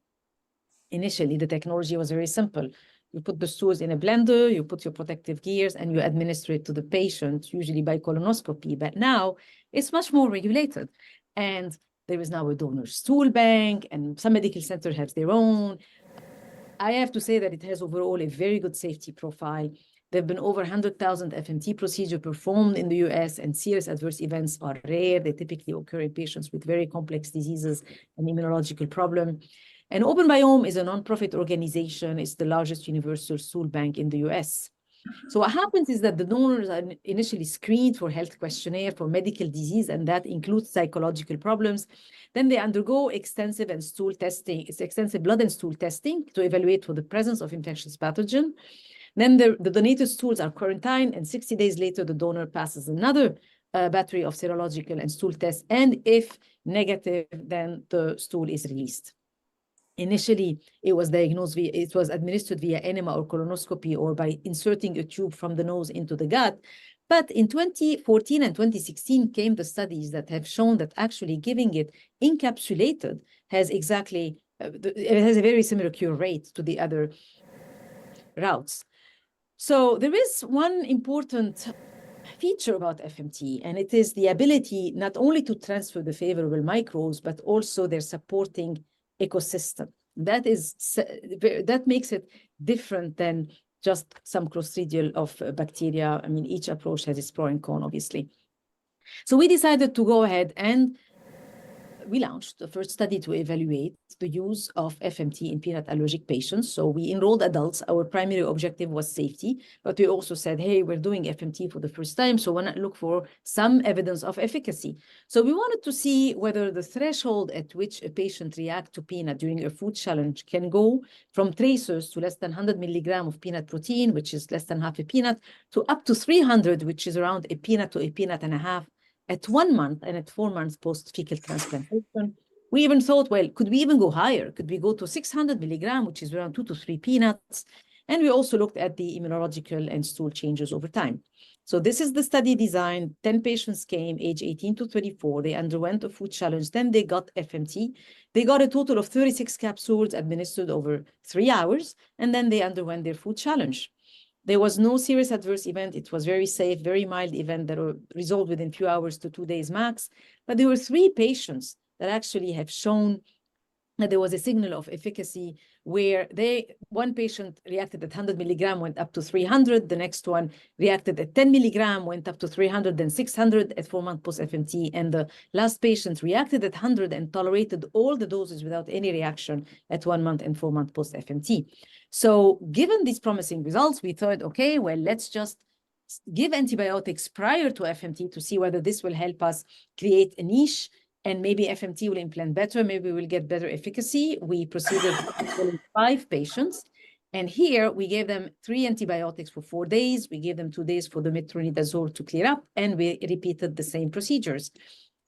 Initially, the technology was very simple. You put the stools in a blender, you put your protective gears, and you administer it to the patient, usually by colonoscopy. But now it's much more regulated. And there is now a donor stool bank, and some medical centers have their own. I have to say that it has overall a very good safety profile. There have been over 100,000 FMT procedures performed in the US, and serious adverse events are rare. They typically occur in patients with very complex diseases and immunological problem. And OpenBiome is a nonprofit organization. It's the largest universal stool bank in the US. So what happens is that the donors are initially screened for health questionnaire for medical disease, and that includes psychological problems. Then they undergo extensive blood and stool testing to evaluate for the presence of infectious pathogen. Then the donated stools are quarantined, and 60 days later, the donor passes another battery of serological and stool tests. And if negative, then the stool is released. Initially, it was administered via enema or colonoscopy or by inserting a tube from the nose into the gut. But in 2014 and 2016 came the studies that have shown that actually giving it encapsulated has it has a very similar cure rate to the other routes. So there is one important feature about FMT, and it is the ability not only to transfer the favorable microbes, but also their supporting ecosystem. That makes it different than just some clostridial of bacteria. I mean, each approach has its pro and con, obviously. So we decided to go ahead and we launched the first study to evaluate the use of FMT in peanut allergic patients. So we enrolled adults. Our primary objective was safety, but we also said, hey, we're doing FMT for the first time, so why not look for some evidence of efficacy? So we wanted to see whether the threshold at which a patient reacts to peanut during a food challenge can go from tracers to less than 100 milligrams of peanut protein, which is less than half a peanut, to up to 300, which is around a peanut to a peanut and a half, at 1 month and at 4 months post-fecal transplantation. We even thought, well, could we even go higher? Could we go to 600 milligrams, which is around 2 to 3 peanuts? And we also looked at the immunological and stool changes over time. So this is the study design. 10 patients came, age 18 to 34. They underwent a food challenge. Then they got FMT. They got a total of 36 capsules administered over 3 hours, and then they underwent their food challenge. There was no serious adverse event. It was very safe, very mild event that resolved within a few hours to 2 days max. But there were 3 patients that actually have shown that there was a signal of efficacy where one patient reacted at 100 milligrams, went up to 300. The next one reacted at 10 milligrams, went up to 300, then 600 at 4 months post-FMT. And the last patient reacted at 100 and tolerated all the doses without any reaction at 1 month and 4 months post-FMT. So given these promising results, we thought, okay, well, let's just give antibiotics prior to FMT to see whether this will help us create a niche, and maybe FMT will implant better, maybe we'll get better efficacy. We proceeded with 5 patients, and here we gave them 3 antibiotics for 4 days. We gave them 2 days for the metronidazole to clear up, and we repeated the same procedures.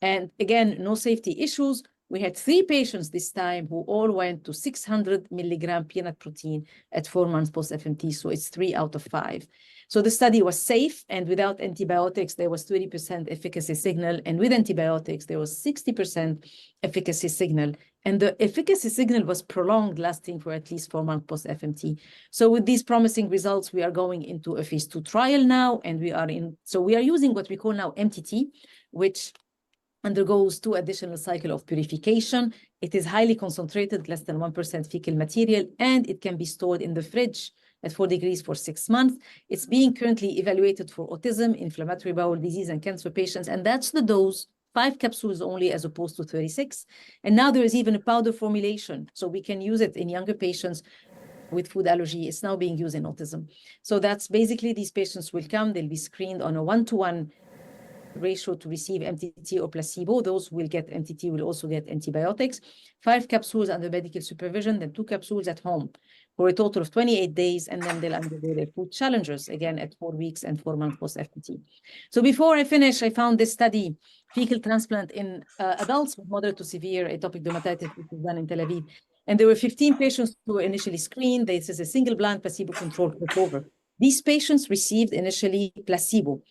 And again, no safety issues. We had 3 patients this time who all went to 600 milligram peanut protein at 4 months post-FMT, so it's 3 out of 5. So the study was safe, and without antibiotics, there was 20% efficacy signal, and with antibiotics, there was 60% efficacy signal. And the efficacy signal was prolonged, lasting for at least 4 months post-FMT. So with these promising results, we are going into a phase 2 trial now, and we are using what we call now MTT, which undergoes 2 additional cycles of purification. It is highly concentrated, less than 1% fecal material, and it can be stored in the fridge at 4 degrees for 6 months. It's being currently evaluated for autism, inflammatory bowel disease, and cancer patients, and that's the dose, 5 capsules only as opposed to 36. And now there is even a powder formulation, so we can use it in younger patients with food allergy. It's now being used in autism. So that's basically, these patients will come, they'll be screened on a 1-to-1 ratio to receive MTT or placebo. Those will get MTT, will also get antibiotics. 5 capsules under medical supervision, then 2 capsules at home for a total of 28 days, and then they'll undergo their food challengers again at 4 weeks and 4 months post-FTT. So before I finish, I found this study, fecal transplant in adults with moderate to severe atopic dermatitis, which was done in Tel Aviv. And there were 15 patients who were initially screened. This is a single-blind placebo-controlled crossover. These patients received initially placebo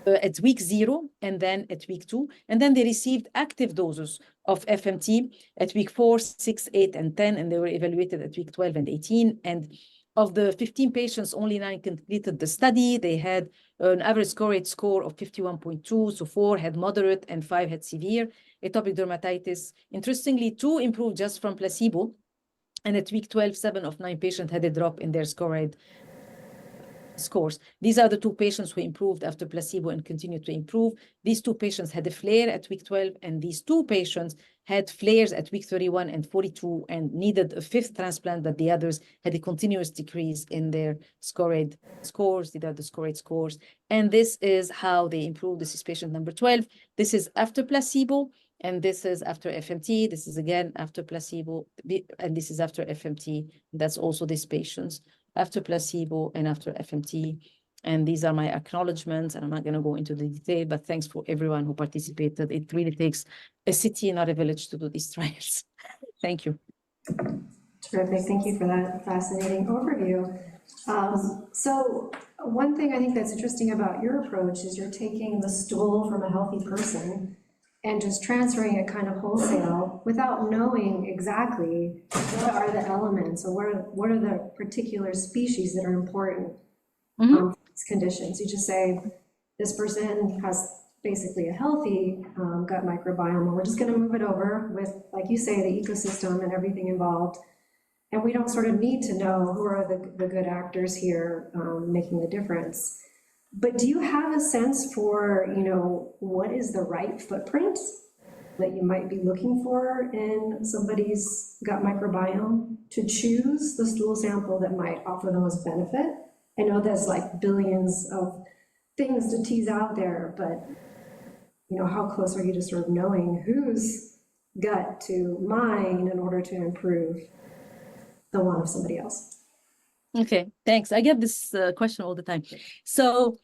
at week 0 and then at week 2, and then they received active doses of FMT at week 4, 6, 8, and 10, and they were evaluated at week 12 and 18. And of the 15 patients, only 9 completed the study. They had an average score of 51.2, so 4 had moderate and 5 had severe atopic dermatitis. Interestingly, 2 improved just from placebo, and at week 12, 7 of 9 patients had a drop in their scores. These are the 2 patients who improved after placebo and continued to improve. These 2 patients had a flare at week 12, and these 2 patients had flares at week 31 and 42 and needed a 5th transplant, but the others had a continuous decrease in their scores. These are the scores. And this is how they improved. This is patient number 12. This is after placebo, and this is after FMT. This is again after placebo, and this is after FMT. That's also these patients after placebo and after FMT. And these are my acknowledgements, and I'm not going to go into the detail, but thanks for everyone who participated. It really takes a city, not a village, to do these trials. Thank you. Terrific. Thank you for that fascinating overview. So one thing I think that's interesting about your approach is you're taking the stool from a healthy person and just transferring it kind of wholesale without knowing exactly what are the elements or what are the particular species that are important for these conditions. You just say, this person has basically a healthy gut microbiome, and we're just going to move it over with, like you say, the ecosystem and everything involved. And we don't sort of need to know who are the good actors here making the difference. But do you have a sense for, what is the right footprint that you might be looking for in somebody's gut microbiome to choose the stool sample that might offer the most benefit? I know there's like billions of things to tease out there, but how close are you to sort of knowing whose gut to mine in order to improve the one of somebody else? Okay, thanks. I get this question all the time. So,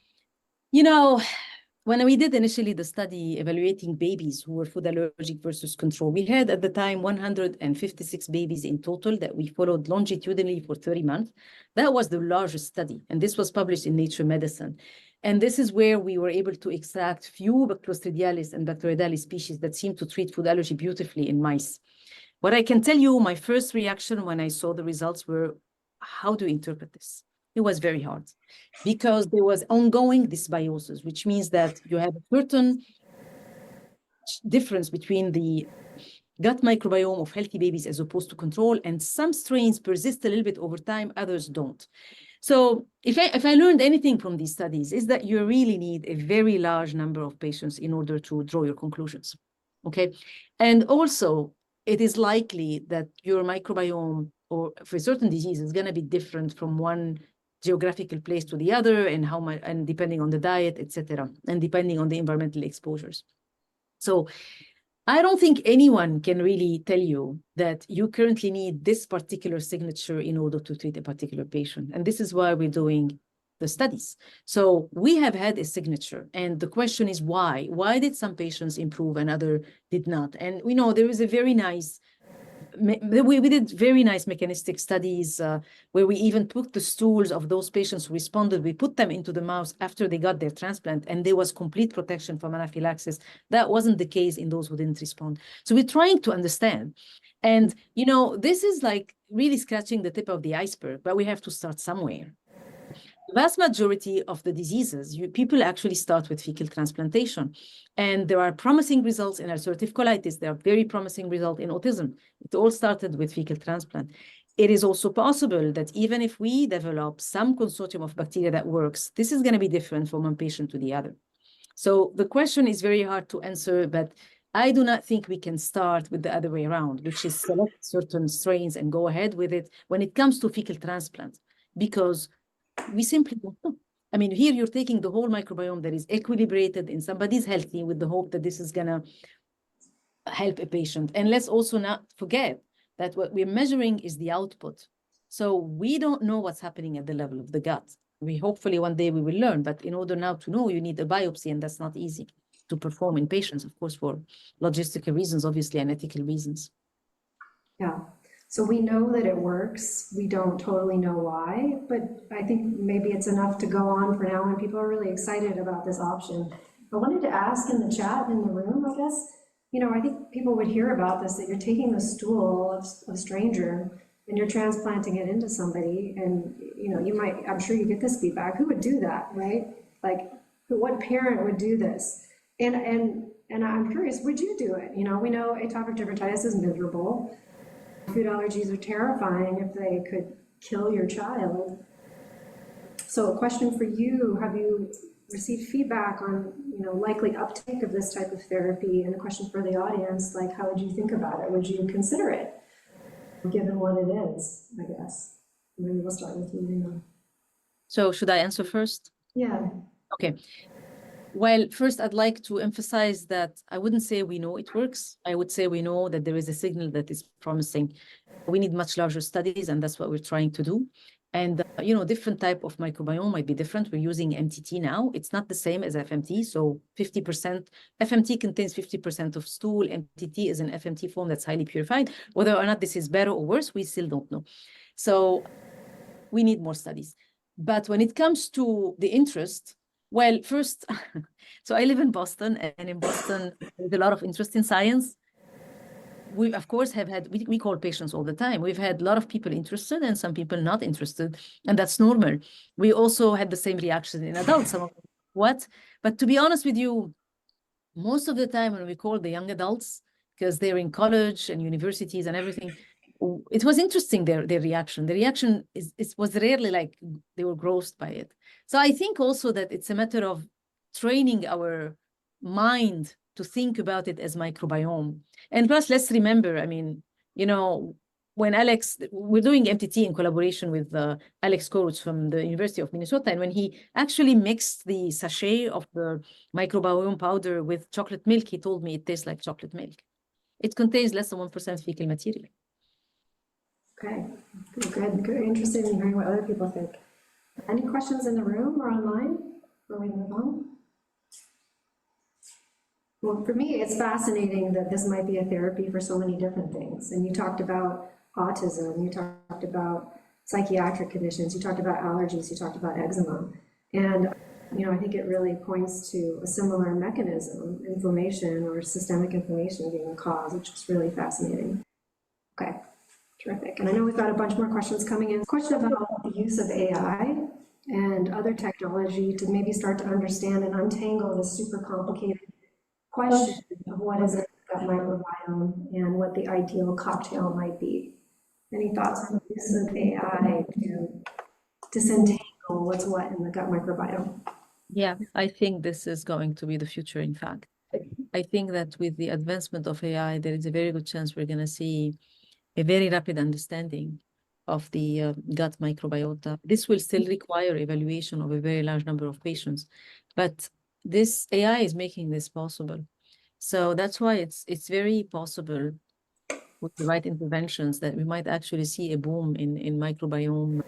when we did initially the study evaluating babies who were food allergic versus control, we had at the time 156 babies in total that we followed longitudinally for 30 months. That was the largest study, and this was published in Nature Medicine. And this is where we were able to extract few Bacterostridialis and Bacteroidealis species that seem to treat food allergy beautifully in mice. What I can tell you, my first reaction when I saw the results were, how do you interpret this? It was very hard because there was ongoing dysbiosis, which means that you have a certain difference between the gut microbiome of healthy babies as opposed to control, and some strains persist a little bit over time, others don't. So if I learned anything from these studies, is that you really need a very large number of patients in order to draw your conclusions, okay? And also, it is likely that your microbiome, or for certain diseases, is going to be different from one geographical place to the other, and how much, and depending on the diet, etc., and depending on the environmental exposures. So I don't think anyone can really tell you that you currently need this particular signature in order to treat a particular patient. And this is why we're doing the studies. So we have had a signature, and the question is why? Why did some patients improve and others did not? And we know there is a very nice, we did very nice mechanistic studies where we even put the stools of those patients who responded, we put them into the mouse after they got their transplant, and there was complete protection from anaphylaxis. That wasn't the case in those who didn't respond. So we're trying to understand. And, this is like really scratching the tip of the iceberg, but we have to start somewhere. The vast majority of the diseases, people actually start with fecal transplantation. And there are promising results in ulcerative colitis. There are very promising results in autism. It all started with fecal transplant. It is also possible that even if we develop some consortium of bacteria that works, this is going to be different from one patient to the other. So the question is very hard to answer, but I do not think we can start with the other way around, which is select certain strains and go ahead with it when it comes to fecal transplant, because we simply don't know. I mean, here you're taking the whole microbiome that is equilibrated in somebody's healthy with the hope that this is going to help a patient. And let's also not forget that what we're measuring is the output. So we don't know what's happening at the level of the gut. We hopefully one day we will learn, but in order now to know, you need a biopsy, and that's not easy to perform in patients, of course, for logistical reasons, obviously, and ethical reasons. Yeah, so we know that it works. We don't totally know why, but I think maybe it's enough to go on for now, and people are really excited about this option. I wanted to ask in the chat in the room, I guess, I think people would hear about this, that you're taking the stool of a stranger and you're transplanting it into somebody, and you might, I'm sure you get this feedback, who would do that, right? Like, what parent would do this? And I'm curious, would you do it? We know atopic dermatitis is miserable. Food allergies are terrifying if they could kill your child. So a question for you, have you received feedback on, likely uptake of this type of therapy? And a question for the audience, like, how would you think about it? Would you consider it, given what it is, I guess? Maybe we'll start with you, Rima. So should I answer first? Yeah. Okay. Well, first, I'd like to emphasize that I wouldn't say we know it works. I would say we know that there is a signal that is promising. We need much larger studies, and that's what we're trying to do. And, different type of microbiome might be different. We're using MTT now. It's not the same as FMT. So 50%, FMT contains 50% of stool. MTT is an FMT form that's highly purified. Whether or not this is better or worse, we still don't know. So we need more studies. But when it comes to the interest, well, first, so I live in Boston, and in Boston, there's a lot of interest in science. We, of course, have had, we call patients all the time. We've had a lot of people interested and some people not interested, and that's normal. We also had the same reaction in adults. Some of them, what? But to be honest with you, most of the time when we call the young adults, because they're in college and universities and everything, it was interesting, their reaction. The reaction was rarely like they were grossed by it. So I think also that it's a matter of training our mind to think about it as microbiome. And plus, let's remember, I mean, when we're doing MTT in collaboration with Alex Koruch from the University of Minnesota, and when he actually mixed the sachet of the microbiome powder with chocolate milk, he told me it tastes like chocolate milk. It contains less than 1% fecal material. Okay, good. Interested in hearing what other people think. Any questions in the room or online before we move on? Well, for me, it's fascinating that this might be a therapy for so many different things. And you talked about autism, you talked about psychiatric conditions, you talked about allergies, you talked about eczema. And, I think it really points to a similar mechanism, inflammation or systemic inflammation being the cause, which is really fascinating. Okay, terrific. And I know we've got a bunch more questions coming in. Question about the use of AI and other technology to maybe start to understand and untangle this super complicated question of what is a gut microbiome and what the ideal cocktail might be. Any thoughts on the use of AI to disentangle what's what in the gut microbiome? Yeah, I think this is going to be the future, in fact. I think that with the advancement of AI, there is a very good chance we're going to see a very rapid understanding of the gut microbiota. This will still require evaluation of a very large number of patients, but this AI is making this possible. So that's why it's very possible with the right interventions that we might actually see a boom in microbiome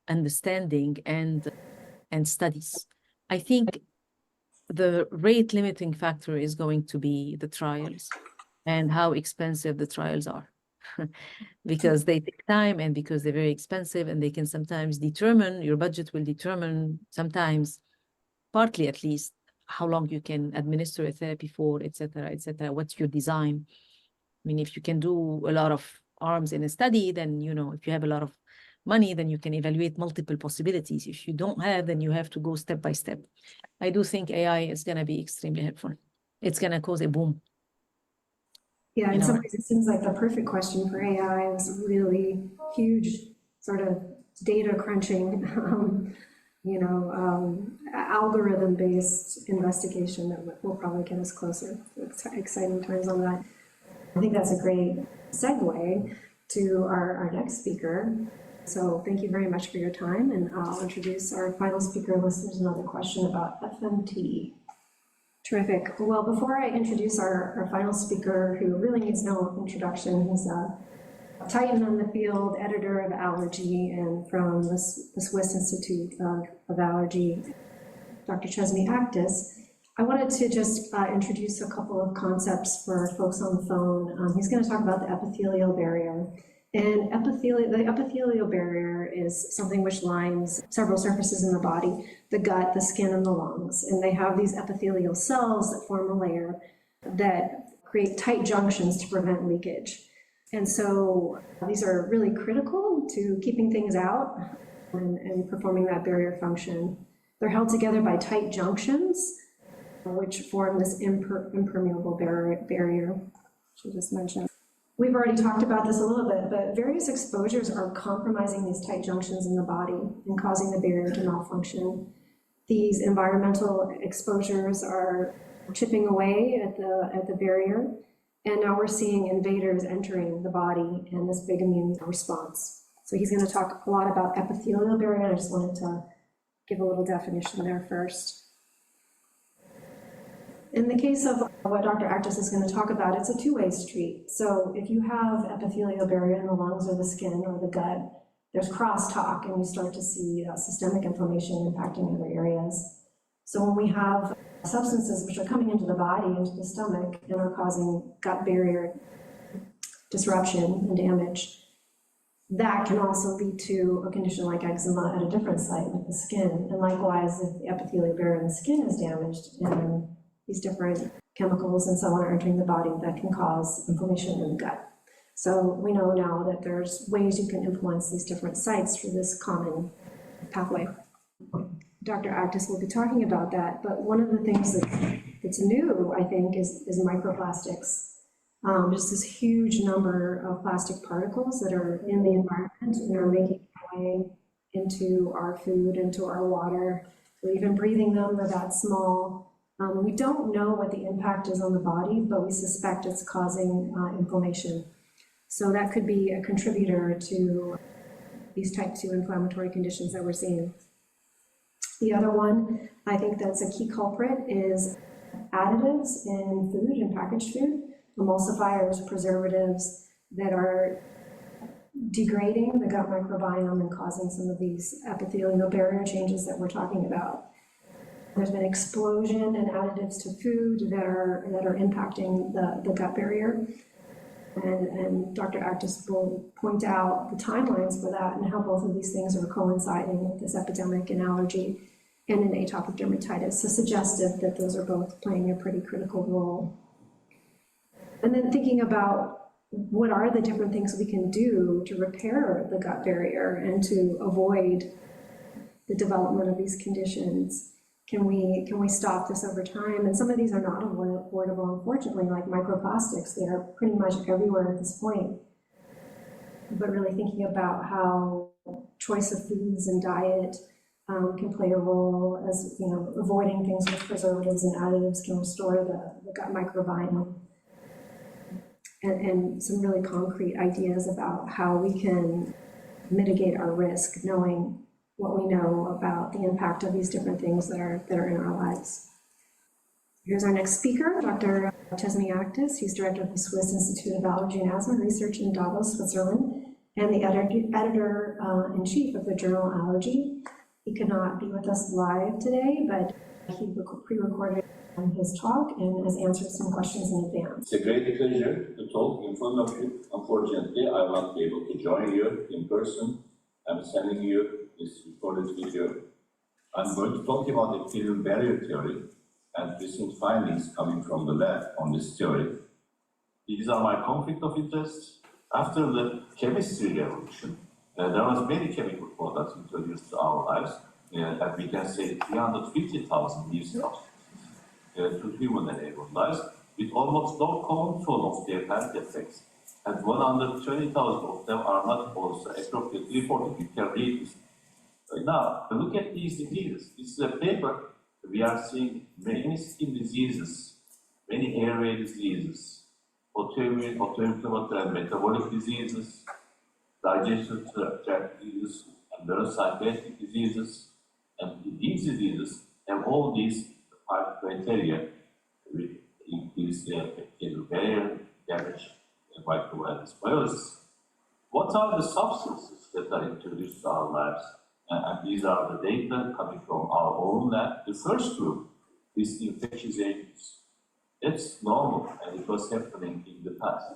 understanding and studies. I think the rate limiting factor is going to be the trials and how expensive the trials are. Because they take time and because they're very expensive, and they can sometimes determine, your budget will determine sometimes, partly at least, how long you can administer a therapy for, et cetera, what's your design. I mean, if you can do a lot of arms in a study, then, if you have a lot of money, then you can evaluate multiple possibilities. If you don't have, then you have to go step by step. I do think AI is going to be extremely helpful. It's going to cause a boom. Yeah, in some ways, it seems like the perfect question for AI is really huge sort of data crunching, algorithm-based investigation that will probably get us closer. It's exciting times on that. I think that's a great segue to our next speaker. So thank you very much for your time, and I'll introduce our final speaker unless there's another question about FMT. Terrific. Well, before I introduce our final speaker, who really needs no introduction, he's a titan in the field, editor of Allergy, and from the Swiss Institute of Allergy, Dr. Cezmi Akdis. I wanted to just introduce a couple of concepts for folks on the phone. He's going to talk about the epithelial barrier. And the epithelial barrier is something which lines several surfaces in the body, the gut, the skin, and the lungs. And they have these epithelial cells that form a layer that create tight junctions to prevent leakage. And so these are really critical to keeping things out and performing that barrier function. They're held together by tight junctions, which form this impermeable barrier, which I just mentioned. We've already talked about this a little bit, but various exposures are compromising these tight junctions in the body and causing the barrier to malfunction. These environmental exposures are chipping away at the barrier, and now we're seeing invaders entering the body and this big immune response. So he's going to talk a lot about epithelial barrier. I just wanted to give a little definition there first. In the case of what Dr. Akdis is going to talk about, it's a two-way street. So if you have epithelial barrier in the lungs or the skin or the gut, there's crosstalk, and you start to see systemic inflammation impacting other areas. So when we have substances which are coming into the body, into the stomach, and are causing gut barrier disruption and damage, that can also lead to a condition like eczema at a different site, like the skin. And likewise, if the epithelial barrier in the skin is damaged, and these different chemicals and so on are entering the body, that can cause inflammation in the gut. So we know now that there's ways you can influence these different sites through this common pathway. Dr. Akdis will be talking about that, but one of the things that's new, I think, is microplastics. Just this huge number of plastic particles that are in the environment and are making their way into our food, into our water. We're even breathing them, they're that small. We don't know what the impact is on the body, but we suspect it's causing inflammation. So that could be a contributor to these type 2 inflammatory conditions that we're seeing. The other one, I think that's a key culprit, is additives in food and packaged food, emulsifiers, preservatives that are degrading the gut microbiome and causing some of these epithelial barrier changes that we're talking about. There's been explosion in additives to food that are impacting the gut barrier. And Dr. Akdis will point out the timelines for that and how both of these things are coinciding with this epidemic in allergy and in atopic dermatitis. So suggestive that those are both playing a pretty critical role. And then thinking about what are the different things we can do to repair the gut barrier and to avoid the development of these conditions. Can we stop this over time? And some of these are not avoidable, unfortunately, like microplastics. They are pretty much everywhere at this point. But really thinking about how choice of foods and diet can play a role, as avoiding things with preservatives and additives can restore the gut microbiome. And some really concrete ideas about how we can mitigate our risk, knowing what we know about the impact of these different things that are in our lives. Here's our next speaker, Dr. Cezmi Akdis. He's director of the Swiss Institute of Allergy and Asthma Research in Davos, Switzerland, and the editor-in-chief of the journal Allergy. He could not be with us live today, but he pre-recorded his talk and has answered some questions in advance. It's a great pleasure to talk in front of you. Unfortunately, I will not be able to join you in person. I'm sending you this recorded video. I'm going to talk about the epithelial barrier theory and recent findings coming from the lab on this theory. These are my conflict of interest. After the chemistry revolution, There was many chemical products introduced to our lives, and we can say 350,000 new substances to human and animal lives, with almost no control of their health effects. And 120,000 of them are not also appropriately reported. You can read this. Now, look at these diseases. This is a paper. We are seeing many skin diseases, many airway diseases, autoimmune, autoinflammatory and metabolic diseases, digestive tract diseases, and neuropsychiatric diseases. And these diseases have all these 5 criteria with increased epithelial barrier, damage, and microbial dysbiosis. What are the substances that are introduced to our lives? And these are the data coming from our own lab. The first group is infectious agents. It's normal, and it was happening in the past.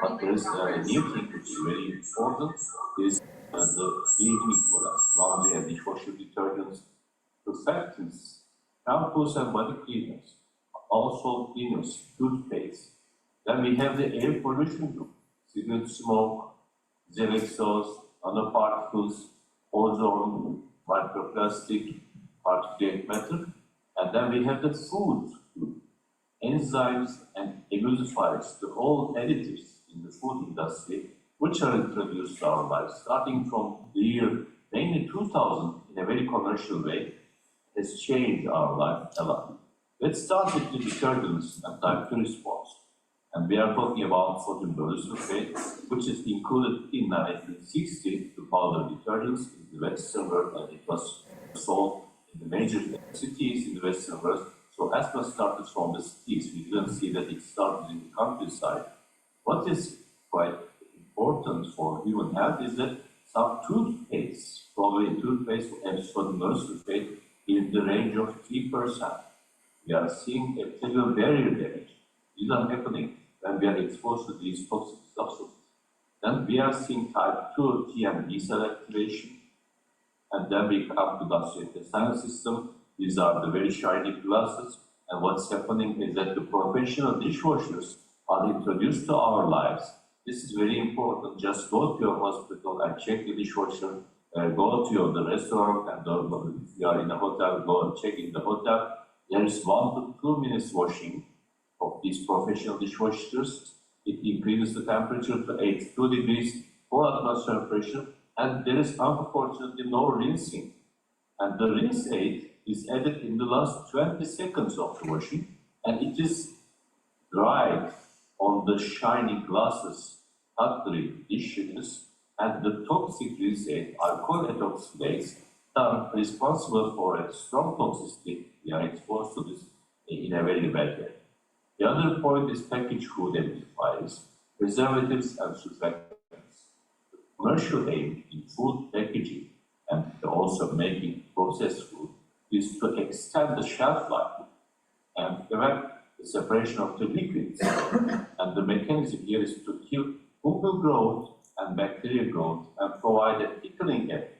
But there is a new thing which is very important, is the cleaning products, laundry and dishwasher detergents, surfactants, shampoos and body cleaners, household cleaners, toothpaste. Then we have the air pollution group, cigarette smoke, diesel exhaust, nanoparticles, ozone, microplastic, particulate matter. And then we have the food group, enzymes and emulsifiers, the whole additives in the food industry, which are introduced to our lives, starting from the year mainly 2000 in a very commercial way, has changed our life a lot. Let's start with the detergents and type 2 response. And we are talking about sodium borosulfate, which is included in 1960 to powder detergents in the Western world, and it was sold in the major cities in the Western world. So asthma started from the cities. We didn't see that it started in the countryside. What is quite important for human health is that some toothpaste, probably toothpaste and sodium borosulfate, in the range of 3%. We are seeing epithelial barrier damage. These are happening when we are exposed to these toxic substances. Then we are seeing type 2 T and B cell activation. And then we come to the gastrointestinal system. These are the very shiny glasses. And what's happening is that the professional dishwashers are introduced to our lives. This is very important. Just go to your hospital and check the dishwasher. Go to the restaurant, and if you are in a hotel, go and check in the hotel. There is 1 to 2 minutes washing of these professional dishwashers. It increases the temperature to 82 degrees, 4 atmosphere pressure, and there is unfortunately no rinsing. And the rinse aid is added in the last 20 seconds of the washing, and it is dried on the shiny glasses, cutlery, dishes, and the toxic rinse aid, alcohol ethoxylates, are responsible for a strong toxicity. We are exposed to this in a very bad way. The other point is packaged food emulsifiers, preservatives and surfactants. The commercial aim in food packaging and also making processed food is to extend the shelf life and prevent the separation of the liquids. And the mechanism here is to kill fungal growth and bacterial growth and provide a thickening effect.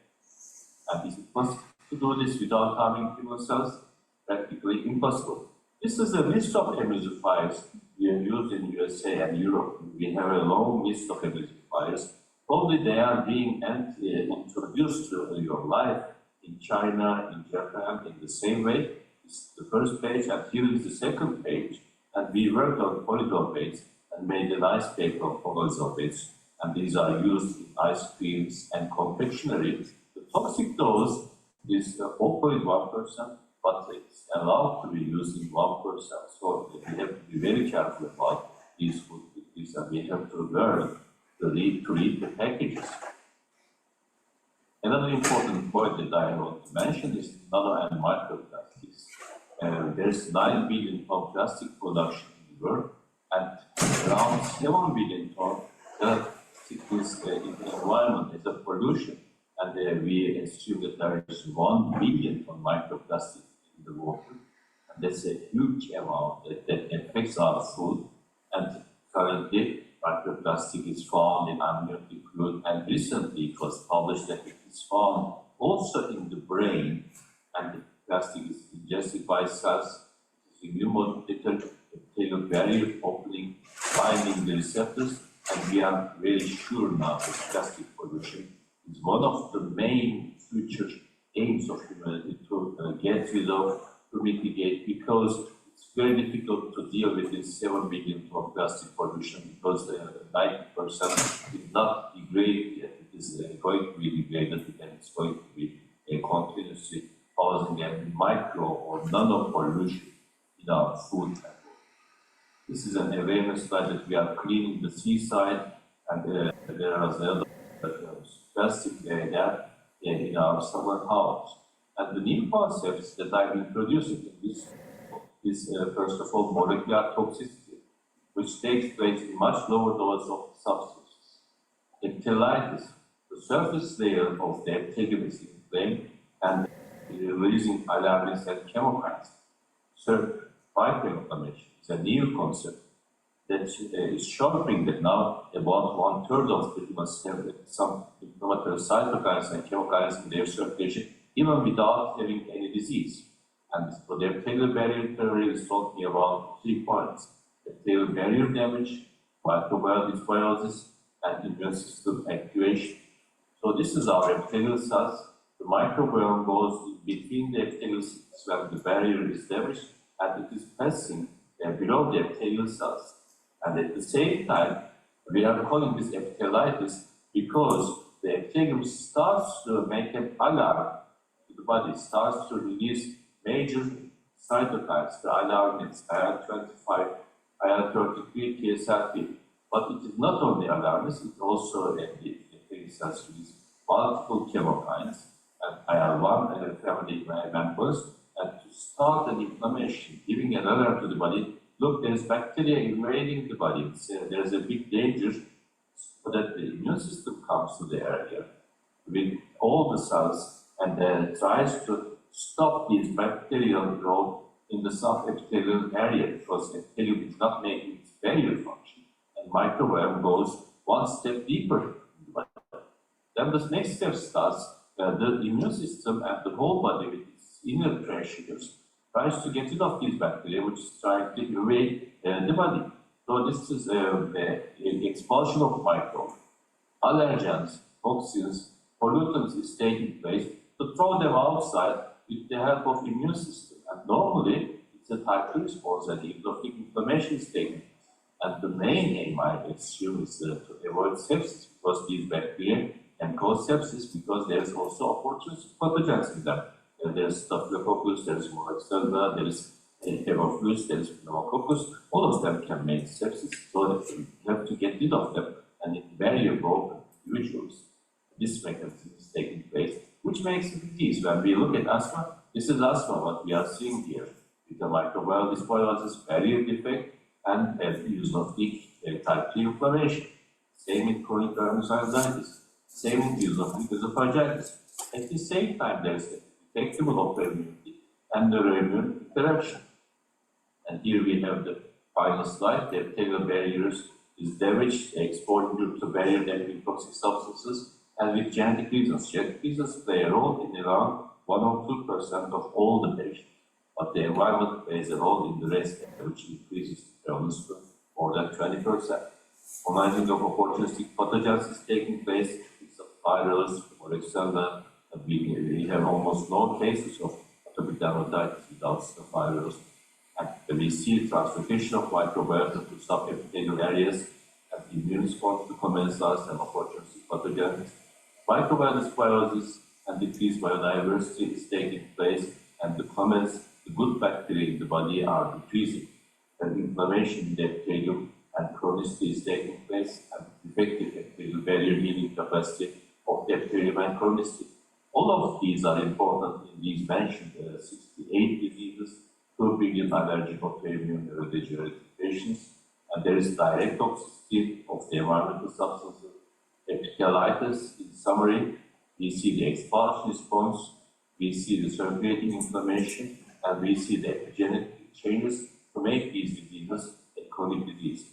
And is it possible to do this without harming human cells? Practically impossible. This is a list of emulsifiers we have used in USA and Europe. We have a long list of emulsifiers. Probably they are being introduced to your life in China, in Japan, in the same way. This is the first page, and here is the second page. And we worked on polysulfates and made a nice paper on polysulfates. And these are used in ice creams and confectionery. The toxic dose is 0.1%, but it's allowed to be used in 1%. So we have to be very careful about these food liquids, and we have to learn to read the packages. Another important point that I want to mention is nano and microplastics. There's 9 billion ton plastic production in the world, and around 7 billion ton is in the environment as a pollution. And we assume that there is 1 billion ton microplastic in the water. And that's a huge amount that affects our food. And currently, microplastic is found in amniotic fluid, and recently it was published that it is found also in the brain, and the plastic is ingested by cells, immune modulator, epithelial barrier opening, binding the receptors, and we are very sure now that plastic pollution It's one of the main future aims of humanity to get rid of, to mitigate, because it's very difficult to deal with this 7 billion ton plastic pollution because 90% is not degraded yet. It is going to be degraded and it's going to be continuously causing a micro or nano pollution in our food network. This is an awareness slide that we are cleaning the seaside, and there is a lot of plastic there in our summer house. And the new concepts that I'm introducing in this is, first of all, molecular toxicity, which takes place in much lower doses of substances. Epithelitis, the surface layer of the epithelium is inflamed and releasing allergens and chemokines. Third, microinflammation is a new concept that is showing that now about 1/3 of people must have some inflammatory cytokines and chemokines in their circulation, even without having any disease. And for the epithelial barrier theory is talking about 3 points: epithelial barrier damage, microbial dysbiosis, and immune system activation. So this is our epithelial cells. The microbiome goes in between the epithelial cells when the barrier is damaged, and it is passing below the epithelial cells. And at the same time, we are calling this epithelitis because the epithelium starts to make an alarm to the body, starts to release major cytokines, the alarmins, IL-25, IL-33, TSLP. But it is not only alarmins, it also the epithelial cells release multiple chemokines and IL-1 and family members, and to start an inflammation, giving an alert to the body. Look, there's bacteria invading the body. There's a big danger, so that the immune system comes to the area with all the cells and then tries to stop these bacterial growth in the subepithelial area, because the epithelium is not making its barrier function, and microbiome goes one step deeper in the body. Then the next step starts, the immune system and the whole body with its inner pressures tries to get rid of these bacteria, which is trying to invade the body. So this is the expulsion of microbes. Allergens, toxins, pollutants is taking place to throw them outside with the help of the immune system. And normally, it's a type 2 response and exotic inflammation is taken. And the main aim, I assume, is to avoid sepsis, because these bacteria can cause sepsis because there's also opportunistic pathogens in them. There's Staphylococcus, there's Moraxella, there's Haemophilus, there's Pneumococcus. All of them can make sepsis, so that you have to get rid of them. And in barrier broken individuals, this mechanism is taking place, which makes a disease. When we look at asthma, this is asthma, what we are seeing here, with the microbial dysbiosis, barrier defect, and eosinophilic type 2 inflammation. Same in chronic rhinosinusitis, same in eosinophilic esophagitis. At the same time, there is a detectable autoimmunity and neuroimmune interaction. And here we have the final slide. The epithelial barriers is damaged, exposure to barrier-damaging toxic substances, and with genetic reasons. Genetic reasons play a role in around 1 or 2% of all the patients, but the environment plays a role in the rest, which increases the prevalence to more than 20%. Colonizing of opportunistic pathogens is taking place with virus, Moraxella, and we have almost no cases of atopic dermatitis without the virus. And we see translocation of microbiota to subepithelial areas and immune response to commensals and opportunistic pathogens. Microbial dysbiosis and decreased biodiversity is taking place, and the comments, the good bacteria in the body are decreasing. And inflammation in the epithelium and chronicity is taking place, and effective epithelial barrier healing capacity of the epithelium and chronicity. All of these are important in these mentioned 68 diseases, 2 billion allergic autoimmune neurodegenerative patients, and there is direct toxicity of the environmental substances. Epithelitis, in summary, we see the expulsion response, we see the circulating inflammation, and we see the epigenetic changes to make these diseases a chronic disease.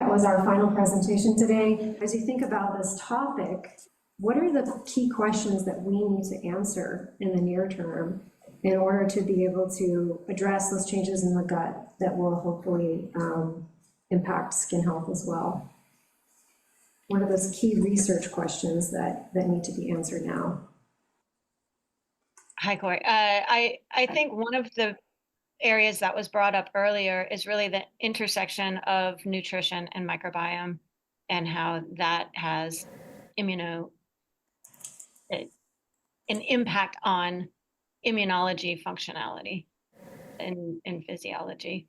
That was our final presentation today. As you think about this topic, what are the key questions that we need to answer in the near term in order to be able to address those changes in the gut that will hopefully impact skin health as well? What are those key research questions that need to be answered now? Hi, Corey. I think one of the areas that was brought up earlier is really the intersection of nutrition and microbiome and how that has an impact on immunology functionality and physiology.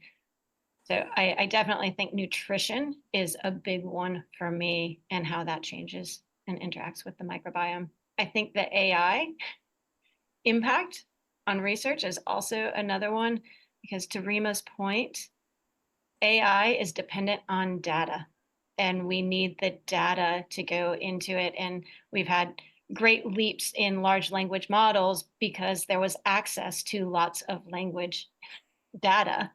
So I definitely think nutrition is a big one for me and how that changes and interacts with the microbiome. I think the AI impact on research is also another one, because to Rima's point, AI is dependent on data, and we need the data to go into it. And we've had great leaps in large language models because there was access to lots of language data.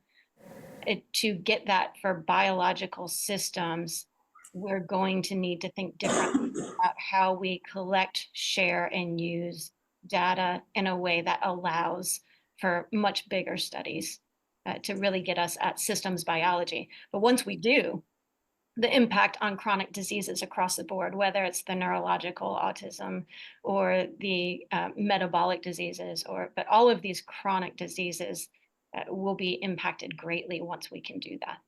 To get that for biological systems, we're going to need to think differently about how we collect, share, and use data in a way that allows for much bigger studies to really get us at systems biology. But once we do, the impact on chronic diseases across the board, whether it's the neurological autism or the metabolic diseases, but all of these chronic diseases will be impacted greatly once we can do that.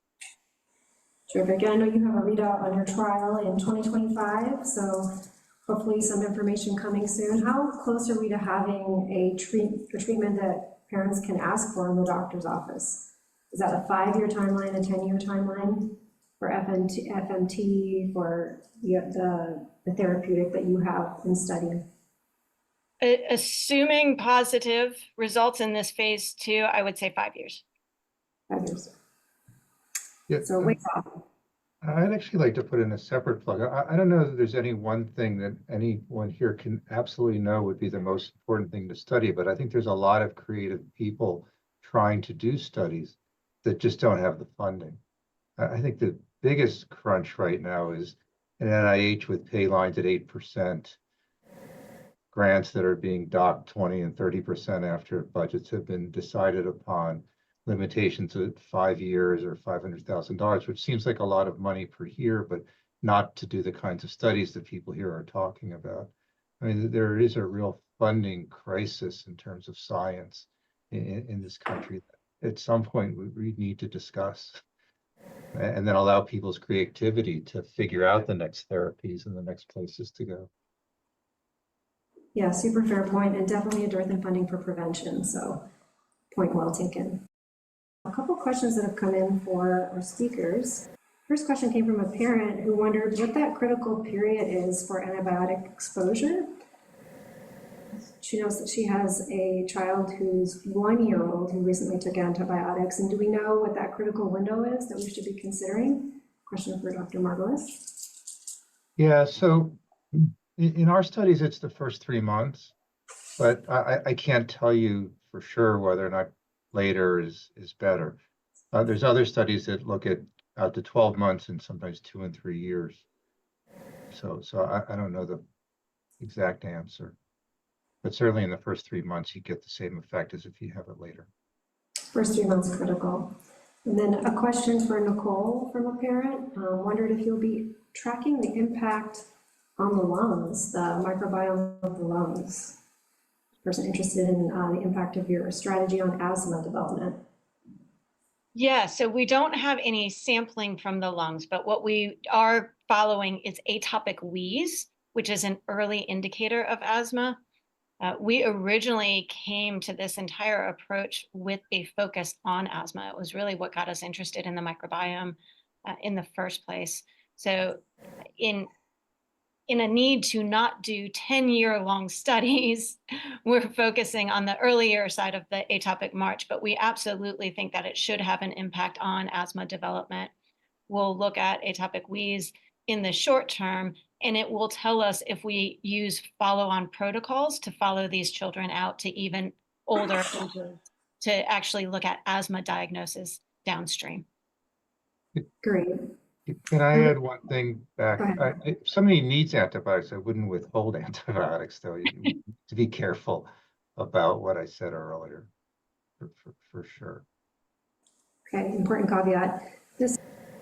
Terrific. And I know you have a readout on your trial in 2025, so hopefully some information coming soon. How close are we to having a treatment that parents can ask for in the doctor's office? Is that a 5-year timeline, a 10-year timeline for FMT, for the therapeutic that you have in study? Assuming positive results in this phase 2, I would say 5 years. 5 years. Yeah, So ways off. I'd actually like to put in a separate plug. I don't know that there's any one thing that anyone here can absolutely know would be the most important thing to study, but I think there's a lot of creative people trying to do studies that just don't have the funding. I think the biggest crunch right now is an NIH with pay lines at 8%, grants that are being docked 20 and 30% after budgets have been decided upon, limitations at 5 years or $500,000, which seems like a lot of money per year, but not to do the kinds of studies that people here are talking about. I mean, there is a real funding crisis in terms of science in this country that at some point we need to discuss, and then allow people's creativity to figure out the next therapies and the next places to go. Yeah, super fair point, and definitely a dearth in funding for prevention, so point well taken. A couple questions that have come in for our speakers. First question came from a parent who wondered what that critical period is for antibiotic exposure. She knows that she has a child who's 1-year-old who recently took antibiotics, and do we know what that critical window is that we should be considering? Question for Dr. Margolis. Yeah, so in our studies, it's the first 3 months, but I can't tell you for sure whether or not later is better. There's other studies that look at out to 12 months and sometimes 2 and 3 years. So I don't know the exact answer, but certainly in the first 3 months, you get the same effect as if you have it later. First 3 months critical. And then a question for Nikole from a parent, wondered if you'll be tracking the impact on the lungs, the microbiome of the lungs. Person interested in the impact of your strategy on asthma development. Yeah, so we don't have any sampling from the lungs, but what we are following is atopic wheeze, which is an early indicator of asthma. We originally came to this entire approach with a focus on asthma. It was really what got us interested in the microbiome in the first place. So in a need to not do 10-year-long studies, we're focusing on the earlier side of the atopic march, but we absolutely think that it should have an impact on asthma development. We'll look at atopic wheeze in the short term, and it will tell us if we use follow-on protocols to follow these children out to even older ages to actually look at asthma diagnosis downstream. Great. Can I add one thing back? Go ahead. If somebody needs antibiotics, I wouldn't withhold antibiotics, though. You need to be careful about what I said earlier, for sure. Okay, important caveat. This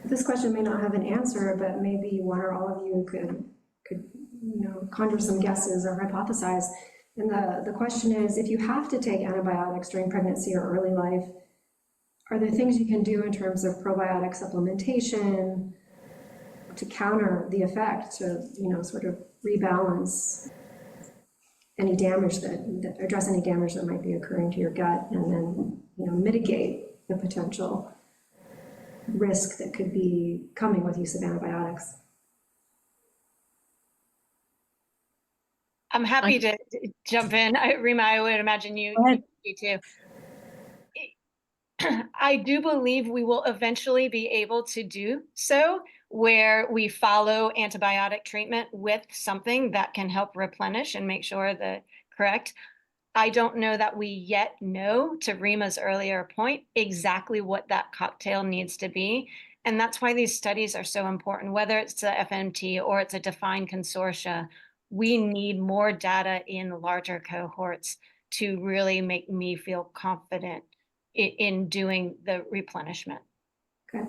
This question may not have an answer, but maybe one or all of you could conjure some guesses or hypothesize. And the question is, if you have to take antibiotics during pregnancy or early life, are there things you can do in terms of probiotic supplementation to counter the effect, to, sort of rebalance any damage that address any damage that might be occurring to your gut, and then, mitigate the potential risk that could be coming with use of antibiotics? I'm happy to jump in. Rima, I would imagine you too. I do believe we will eventually be able to do so, where we follow antibiotic treatment with something that can help replenish and make sure that correct. I don't know that we yet know, to Rima's earlier point, exactly what that cocktail needs to be. And that's why these studies are so important, whether it's a FMT or it's a defined consortia. We need more data in larger cohorts to really make me feel confident in doing the replenishment. Okay,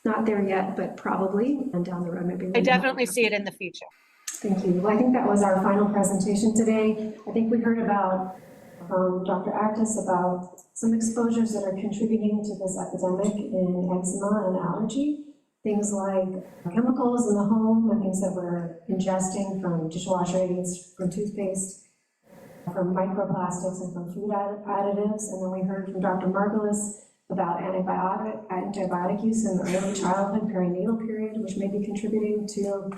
not there yet, but probably, and down the road maybe. I definitely see it in the future. Thank you. Well, I think that was our final presentation today. I think we heard about Dr. Akdis about some exposures that are contributing to this epidemic in eczema and allergy. Things like chemicals in the home and things that we're ingesting from dishwasher aids, from toothpaste, from microplastics, and from food additives. And then we heard from Dr. Margolis about antibiotic use in the early childhood perinatal period, which may be contributing to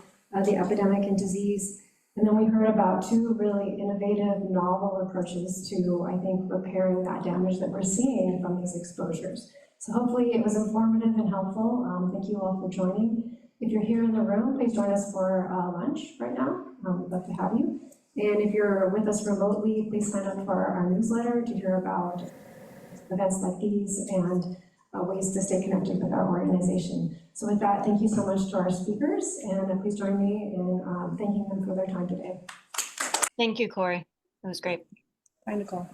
the epidemic and disease. And then we heard about two really innovative, novel approaches to, I think, repairing that damage that we're seeing from these exposures. So hopefully it was informative and helpful. Thank you all for joining. If you're here in the room, please join us for lunch right now. We'd love to have you. And if you're with us remotely, please sign up for our newsletter to hear about events like these and ways to stay connected with our organization. So with that, thank you so much to our speakers, and please join me in thanking them for their time today. Thank you, Corey. It was great. Bye, Nicole.